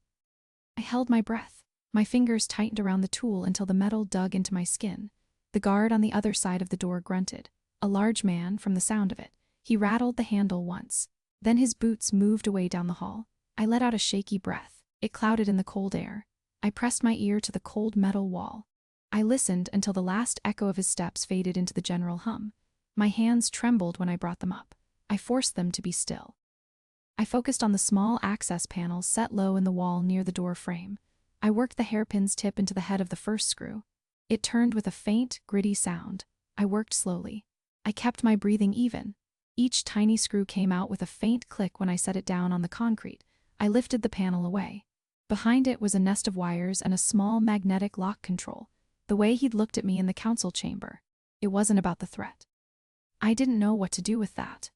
I held my breath. My fingers tightened around the tool until the metal dug into my skin. The guard on the other side of the door grunted. A large man, from the sound of it. He rattled the handle once. Then his boots moved away down the hall. I let out a shaky breath. It clouded in the cold air. I pressed my ear to the cold metal wall. I listened until the last echo of his steps faded into the general hum. My hands trembled when I brought them up. I forced them to be still. I focused on the small access panel set low in the wall near the door frame. I worked the hairpin's tip into the head of the first screw. It turned with a faint, gritty sound. I worked slowly. I kept my breathing even. Each tiny screw came out with a faint click when I set it down on the concrete. I lifted the panel away. Behind it was a nest of wires and a small magnetic lock control. The way he'd looked at me in the council chamber. It wasn't about the threat. I didn't know what to do with that.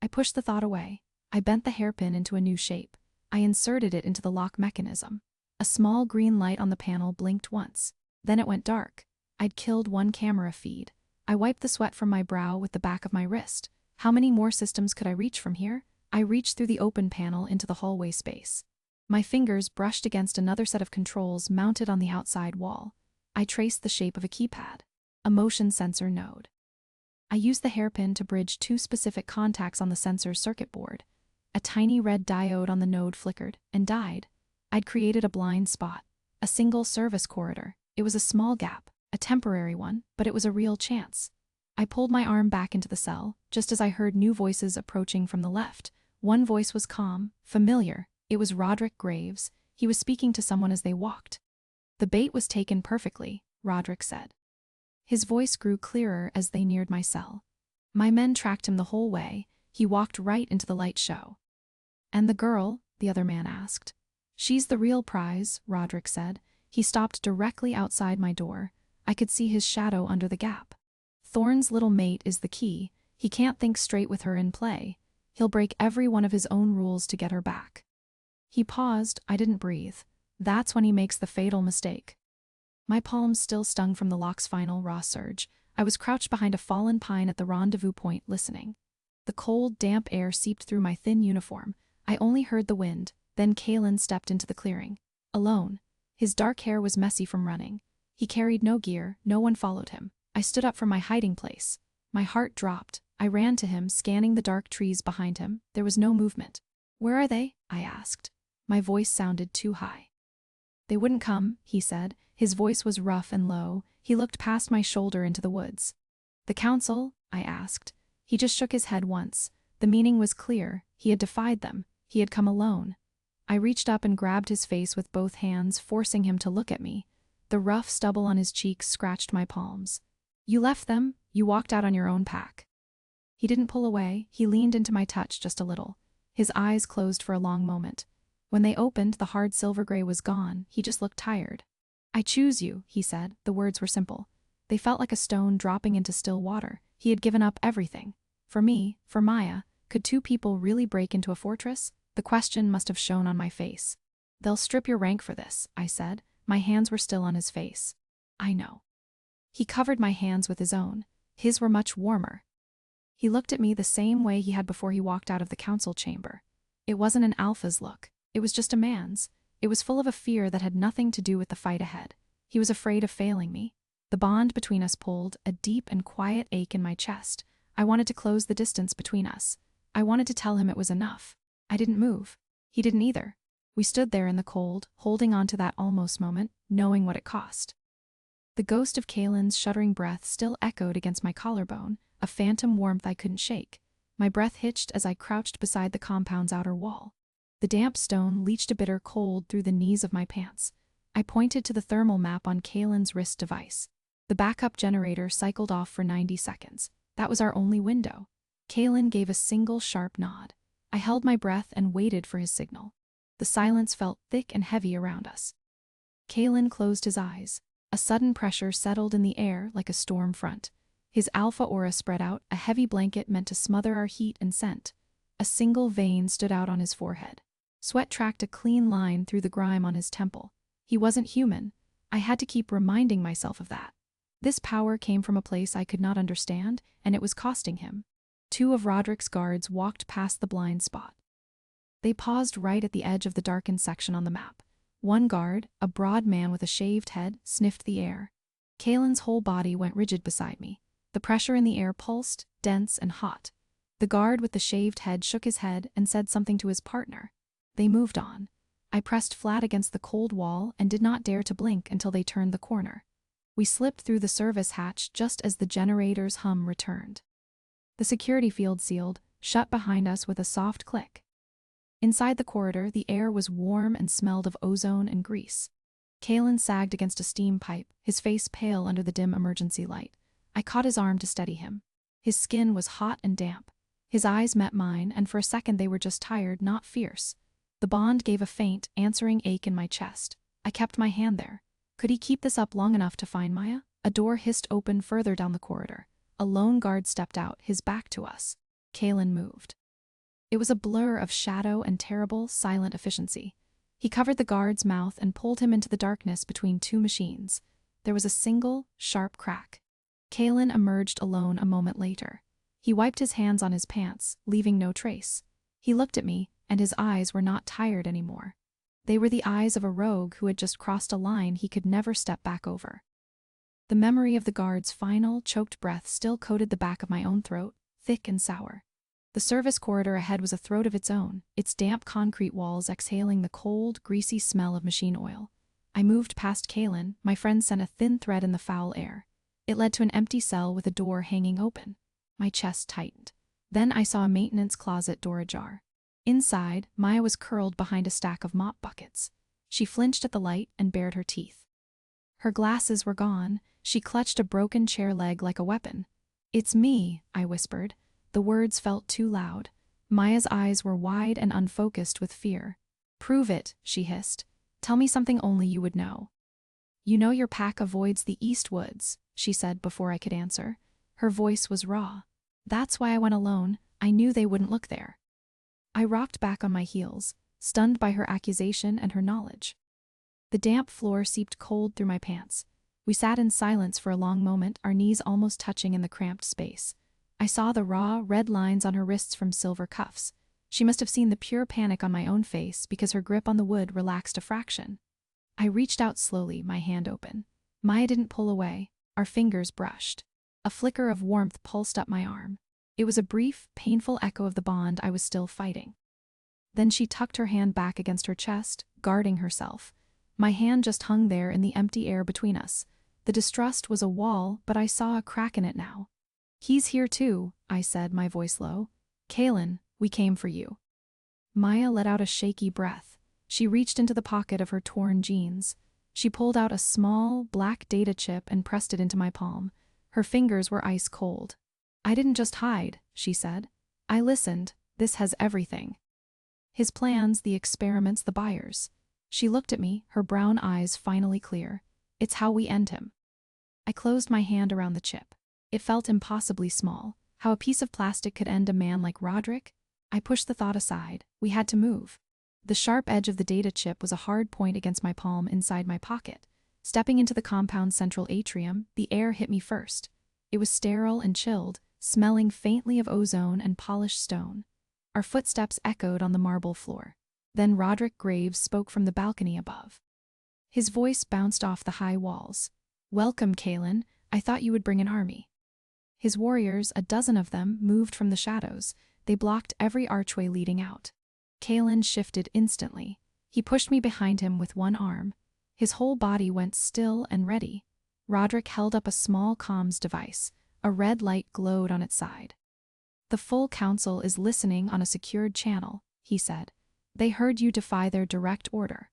I pushed the thought away. I bent the hairpin into a new shape. I inserted it into the lock mechanism. A small green light on the panel blinked once. Then it went dark. I'd killed one camera feed. I wiped the sweat from my brow with the back of my wrist. How many more systems could I reach from here? I reached through the open panel into the hallway space. My fingers brushed against another set of controls mounted on the outside wall. I traced the shape of a keypad. A motion sensor node. I used the hairpin to bridge two specific contacts on the sensor's circuit board. A tiny red diode on the node flickered and died. I'd created a blind spot. A single service corridor. It was a small gap, a temporary one, but it was a real chance. I pulled my arm back into the cell, just as I heard new voices approaching from the left. One voice was calm, familiar. It was Roderick Graves. He was speaking to someone as they walked. "The bait was taken perfectly," Roderick said. His voice grew clearer as they neared my cell. My men tracked him the whole way. He walked right into the light show. "And the girl?" the other man asked. "She's the real prize," Roderick said. He stopped directly outside my door. I could see his shadow under the gap. "Thorne's little mate is the key. He can't think straight with her in play. He'll break every one of his own rules to get her back." He paused. I didn't breathe. That's when he makes the fatal mistake. My palms still stung from the lock's final raw surge. I was crouched behind a fallen pine at the rendezvous point, listening. The cold, damp air seeped through my thin uniform. I only heard the wind. Then Kalen stepped into the clearing. Alone. His dark hair was messy from running. He carried no gear. No one followed him. I stood up from my hiding place. My heart dropped. I ran to him, scanning the dark trees behind him. There was no movement. "Where are they?" I asked. My voice sounded too high. "They wouldn't come," he said. His voice was rough and low. He looked past my shoulder into the woods. "The council?" I asked. He just shook his head once. The meaning was clear. He had defied them. He had come alone. I reached up and grabbed his face with both hands, forcing him to look at me. The rough stubble on his cheeks scratched my palms. "You left them. You walked out on your own pack." He didn't pull away. He leaned into my touch just a little. His eyes closed for a long moment. When they opened, the hard silver gray was gone. He just looked tired. "I choose you," he said. The words were simple. They felt like a stone dropping into still water. He had given up everything. For me, for Maya. Could two people really break into a fortress? The question must have shown on my face. "They'll strip your rank for this," I said. My hands were still on his face. "I know." He covered my hands with his own. His were much warmer. He looked at me the same way he had before he walked out of the council chamber. It wasn't an alpha's look. It was just a man's. It was full of a fear that had nothing to do with the fight ahead. He was afraid of failing me. The bond between us pulled, a deep and quiet ache in my chest. I wanted to close the distance between us. I wanted to tell him it was enough. I didn't move. He didn't either. We stood there in the cold, holding on to that almost moment, knowing what it cost. The ghost of Kalen's shuddering breath still echoed against my collarbone, a phantom warmth I couldn't shake. My breath hitched as I crouched beside the compound's outer wall. The damp stone leached a bitter cold through the knees of my pants. I pointed to the thermal map on Kalen's wrist device. The backup generator cycled off for 90 seconds. That was our only window. Kalen gave a single sharp nod. I held my breath and waited for his signal. The silence felt thick and heavy around us. Kalen closed his eyes. A sudden pressure settled in the air like a storm front. His alpha aura spread out, a heavy blanket meant to smother our heat and scent. A single vein stood out on his forehead. Sweat tracked a clean line through the grime on his temple. He wasn't human. I had to keep reminding myself of that. This power came from a place I could not understand, and it was costing him. 2 of Roderick's guards walked past the blind spot. They paused right at the edge of the darkened section on the map. One guard, a broad man with a shaved head, sniffed the air. Kalen's whole body went rigid beside me. The pressure in the air pulsed, dense and hot. The guard with the shaved head shook his head and said something to his partner. They moved on. I pressed flat against the cold wall and did not dare to blink until they turned the corner. We slipped through the service hatch just as the generator's hum returned. The security field sealed, shut behind us with a soft click. Inside the corridor, the air was warm and smelled of ozone and grease. Kalen sagged against a steam pipe, his face pale under the dim emergency light. I caught his arm to steady him. His skin was hot and damp. His eyes met mine, and for a second they were just tired, not fierce. The bond gave a faint, answering ache in my chest. I kept my hand there. Could he keep this up long enough to find Maya? A door hissed open further down the corridor. A lone guard stepped out, his back to us. Kalen moved. It was a blur of shadow and terrible, silent efficiency. He covered the guard's mouth and pulled him into the darkness between 2 machines. There was a single, sharp crack. Kalen emerged alone a moment later. He wiped his hands on his pants, leaving no trace. He looked at me, and his eyes were not tired anymore. They were the eyes of a rogue who had just crossed a line he could never step back over. The memory of the guard's final, choked breath still coated the back of my own throat, thick and sour. The service corridor ahead was a throat of its own, its damp concrete walls exhaling the cold, greasy smell of machine oil. I moved past Kalen, my friend sent a thin thread in the foul air. It led to an empty cell with a door hanging open. My chest tightened. Then I saw a maintenance closet door ajar. Inside, Maya was curled behind a stack of mop buckets. She flinched at the light and bared her teeth. Her glasses were gone. She clutched a broken chair leg like a weapon. "It's me," I whispered. The words felt too loud. Maya's eyes were wide and unfocused with fear. "Prove it," she hissed. "Tell me something only you would know." "You know your pack avoids the East Woods," she said before I could answer. Her voice was raw. "That's why I went alone. I knew they wouldn't look there." I rocked back on my heels, stunned by her accusation and her knowledge. The damp floor seeped cold through my pants. We sat in silence for a long moment, our knees almost touching in the cramped space. I saw the raw, red lines on her wrists from silver cuffs. She must have seen the pure panic on my own face because her grip on the wood relaxed a fraction. I reached out slowly, my hand open. Maya didn't pull away. Our fingers brushed. A flicker of warmth pulsed up my arm. It was a brief, painful echo of the bond I was still fighting. Then she tucked her hand back against her chest, guarding herself. My hand just hung there in the empty air between us. The distrust was a wall, but I saw a crack in it now. "He's here too," I said, my voice low. "Kalen, we came for you." Maya let out a shaky breath. She reached into the pocket of her torn jeans. She pulled out a small, black data chip and pressed it into my palm. Her fingers were ice cold. "I didn't just hide," she said. "I listened. This has everything. His plans, the experiments, the buyers." She looked at me, her brown eyes finally clear. "It's how we end him." I closed my hand around the chip. It felt impossibly small. How a piece of plastic could end a man like Roderick? I pushed the thought aside. We had to move. The sharp edge of the data chip was a hard point against my palm inside my pocket. Stepping into the compound's central atrium, the air hit me first. It was sterile and chilled, smelling faintly of ozone and polished stone. Our footsteps echoed on the marble floor. Then Roderick Graves spoke from the balcony above. His voice bounced off the high walls. "Welcome, Kalen. I thought you would bring an army." His warriors, a dozen of them, moved from the shadows. They blocked every archway leading out. Kalen shifted instantly. He pushed me behind him with one arm. His whole body went still and ready. Roderick held up a small comms device. A red light glowed on its side. "The full council is listening on a secured channel," he said. "They heard you defy their direct order."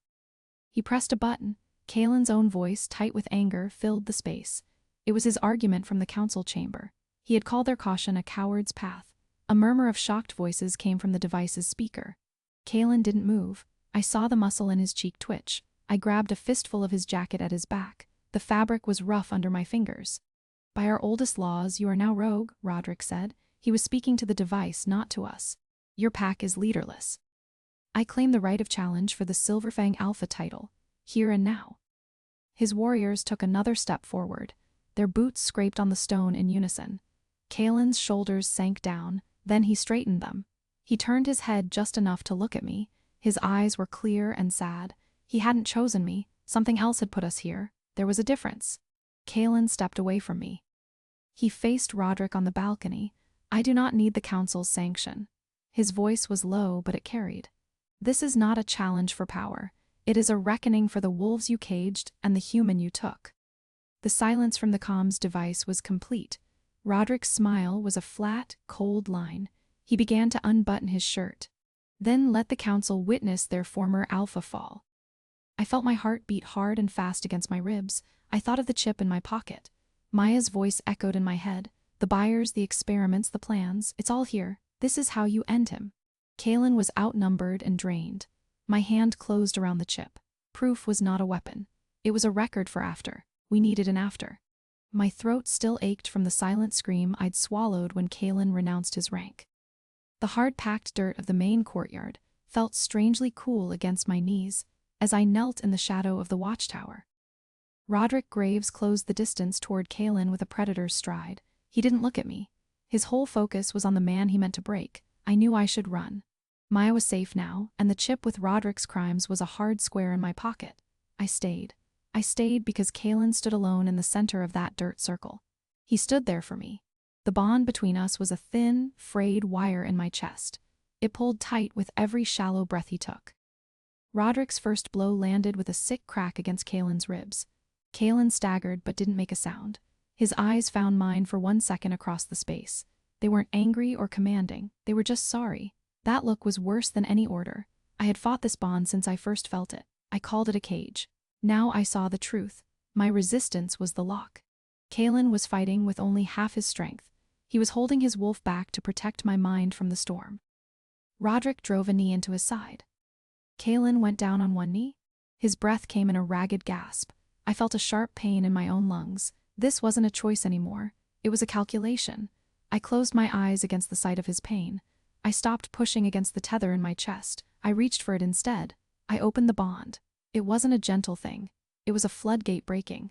He pressed a button. Kalen's own voice, tight with anger, filled the space. It was his argument from the council chamber. He had called their caution a coward's path. A murmur of shocked voices came from the device's speaker. Kalen didn't move. I saw the muscle in his cheek twitch. I grabbed a fistful of his jacket at his back. The fabric was rough under my fingers. By our oldest laws, you are now rogue, Roderick said. He was speaking to the device, not to us. Your pack is leaderless. I claim the right of challenge for the Silverfang Alpha title, here and now. His warriors took another step forward. Their boots scraped on the stone in unison. Kalen's shoulders sank down, then he straightened them. He turned his head just enough to look at me. His eyes were clear and sad. He hadn't chosen me. Something else had put us here. There was a difference. Kalen stepped away from me. He faced Roderick on the balcony. I do not need the council's sanction. His voice was low, but it carried. This is not a challenge for power. It is a reckoning for the wolves you caged and the human you took. The silence from the comms device was complete. Roderick's smile was a flat, cold line. He began to unbutton his shirt. Then let the council witness their former alpha fall. I felt my heart beat hard and fast against my ribs. I thought of the chip in my pocket. Maya's voice echoed in my head. The buyers, the experiments, the plans, it's all here. This is how you end him. Kalen was outnumbered and drained. My hand closed around the chip. Proof was not a weapon. It was a record for after. We needed an after. My throat still ached from the silent scream I'd swallowed when Kalen renounced his rank. The hard-packed dirt of the main courtyard felt strangely cool against my knees as I knelt in the shadow of the watchtower. Roderick Graves closed the distance toward Kalen with a predator's stride. He didn't look at me. His whole focus was on the man he meant to break. I knew I should run. Maya was safe now, and the chip with Roderick's crimes was a hard square in my pocket. I stayed. I stayed because Kalen stood alone in the center of that dirt circle. He stood there for me. The bond between us was a thin, frayed wire in my chest. It pulled tight with every shallow breath he took. Roderick's first blow landed with a sick crack against Kalen's ribs. Kalen staggered but didn't make a sound. His eyes found mine for 1 second across the space. They weren't angry or commanding. They were just sorry. That look was worse than any order. I had fought this bond since I first felt it. I called it a cage. Now I saw the truth. My resistance was the lock. Kalen was fighting with only half his strength. He was holding his wolf back to protect my mind from the storm. Roderick drove a knee into his side. Kalen went down on one knee. His breath came in a ragged gasp. I felt a sharp pain in my own lungs. This wasn't a choice anymore. It was a calculation. I closed my eyes against the sight of his pain. I stopped pushing against the tether in my chest. I reached for it instead. I opened the bond. It wasn't a gentle thing. It was a floodgate breaking.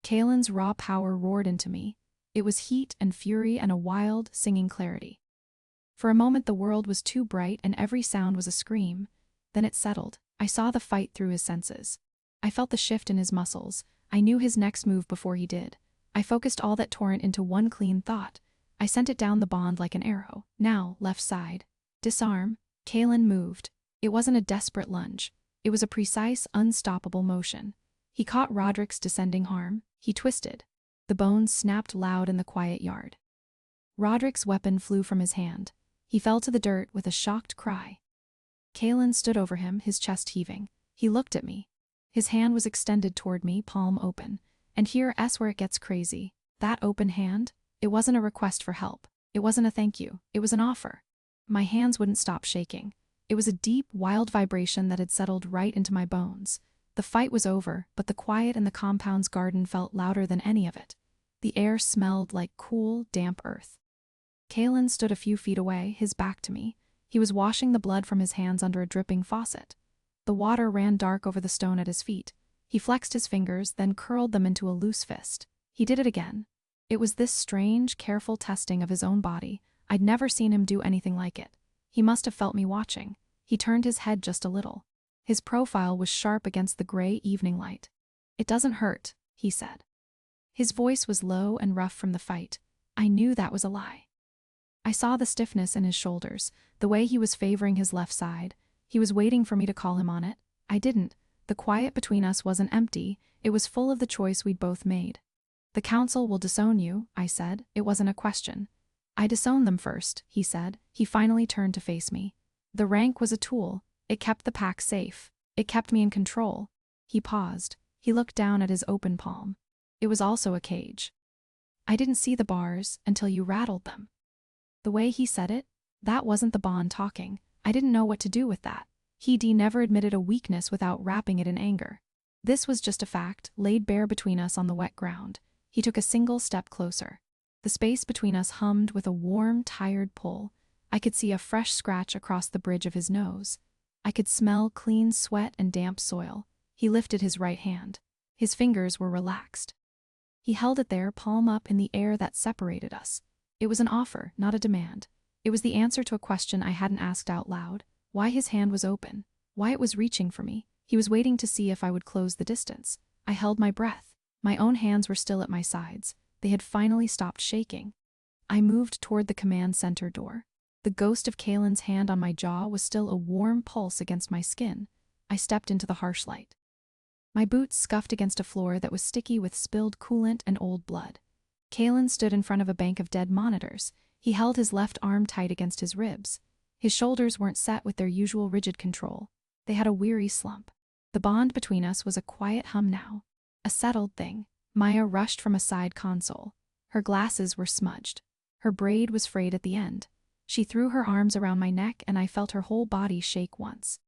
Kalen's raw power roared into me. It was heat and fury and a wild, singing clarity. For a moment the world was too bright and every sound was a scream. Then it settled. I saw the fight through his senses. I felt the shift in his muscles. I knew his next move before he did. I focused all that torrent into one clean thought. I sent it down the bond like an arrow. Now, left side. Disarm. Kalen moved. It wasn't a desperate lunge. It was a precise, unstoppable motion. He caught Roderick's descending arm. He twisted. The bones snapped loud in the quiet yard. Roderick's weapon flew from his hand. He fell to the dirt with a shocked cry. Kalen stood over him, his chest heaving. He looked at me. His hand was extended toward me, palm open. And here's where it gets crazy. That open hand, it wasn't a request for help. It wasn't a thank you. It was an offer. My hands wouldn't stop shaking. It was a deep, wild vibration that had settled right into my bones. The fight was over, but the quiet in the compound's garden felt louder than any of it. The air smelled like cool, damp earth. Kalen stood a few feet away, his back to me. He was washing the blood from his hands under a dripping faucet. The water ran dark over the stone at his feet. He flexed his fingers, then curled them into a loose fist. He did it again. It was this strange, careful testing of his own body. I'd never seen him do anything like it. He must have felt me watching. He turned his head just a little. His profile was sharp against the gray evening light. "It doesn't hurt," he said. His voice was low and rough from the fight. I knew that was a lie. I saw the stiffness in his shoulders, the way he was favoring his left side. He was waiting for me to call him on it. I didn't. The quiet between us wasn't empty, it was full of the choice we'd both made. "The council will disown you," I said. It wasn't a question. "I disowned them first," he said. He finally turned to face me. The rank was a tool. It kept the pack safe. It kept me in control. He paused. He looked down at his open palm. It was also a cage. "I didn't see the bars until you rattled them." The way he said it, that wasn't the bond talking. I didn't know what to do with that. He never admitted a weakness without wrapping it in anger. This was just a fact, laid bare between us on the wet ground. He took a single step closer. The space between us hummed with a warm, tired pull. I could see a fresh scratch across the bridge of his nose. I could smell clean sweat and damp soil. He lifted his right hand. His fingers were relaxed. He held it there, palm up, in the air that separated us. It was an offer, not a demand. It was the answer to a question I hadn't asked out loud. Why his hand was open. Why it was reaching for me. He was waiting to see if I would close the distance. I held my breath. My own hands were still at my sides. They had finally stopped shaking. I moved toward the command center door. The ghost of Kalen's hand on my jaw was still a warm pulse against my skin. I stepped into the harsh light. My boots scuffed against a floor that was sticky with spilled coolant and old blood. Kalen stood in front of a bank of dead monitors. He held his left arm tight against his ribs. His shoulders weren't set with their usual rigid control. They had a weary slump. The bond between us was a quiet hum now. A settled thing. Maya rushed from a side console. Her glasses were smudged. Her braid was frayed at the end. She threw her arms around my neck and I felt her whole body shake once.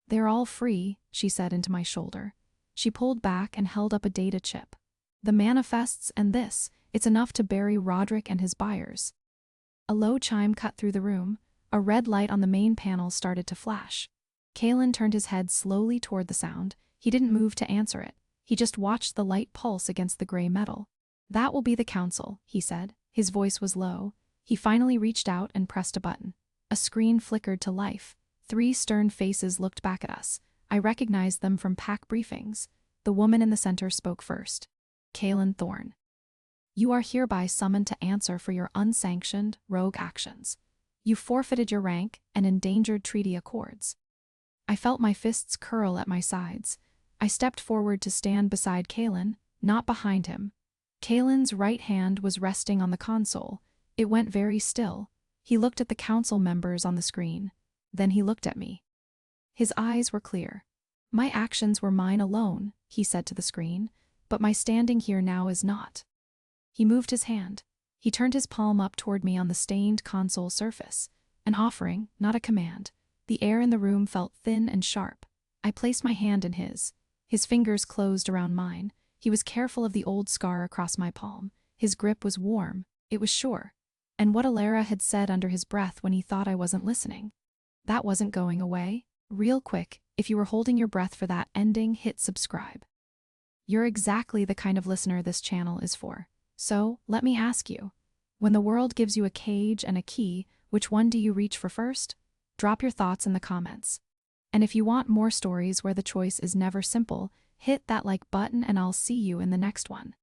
"They're all free," she said into my shoulder. She pulled back and held up a data chip. "The manifests and this, it's enough to bury Roderick and his buyers." A low chime cut through the room. A red light on the main panel started to flash. Kalen turned his head slowly toward the sound. He didn't move to answer it. He just watched the light pulse against the gray metal. "That will be the council," he said. His voice was low. He finally reached out and pressed a button. A screen flickered to life. 3 stern faces looked back at us. I recognized them from PAC briefings. The woman in the center spoke first. Kalen Thorne. "You are hereby summoned to answer for your unsanctioned, rogue actions. You forfeited your rank and endangered treaty accords." I felt my fists curl at my sides. I stepped forward to stand beside Kalen, not behind him. Kalen's right hand was resting on the console. It went very still. He looked at the council members on the screen. Then he looked at me. His eyes were clear. "My actions were mine alone," he said to the screen, "but my standing here now is not." He moved his hand. He turned his palm up toward me on the stained console surface. An offering, not a command. The air in the room felt thin and sharp. I placed my hand in his. His fingers closed around mine. He was careful of the old scar across my palm. His grip was warm. It was sure. And what Alara had said under his breath when he thought I wasn't listening. That wasn't going away. Real quick, if you were holding your breath for that ending, hit subscribe. You're exactly the kind of listener this channel is for. So, let me ask you. When the world gives you a cage and a key, which one do you reach for first? Drop your thoughts in the comments. And if you want more stories where the choice is never simple, hit that like button and I'll see you in the next one.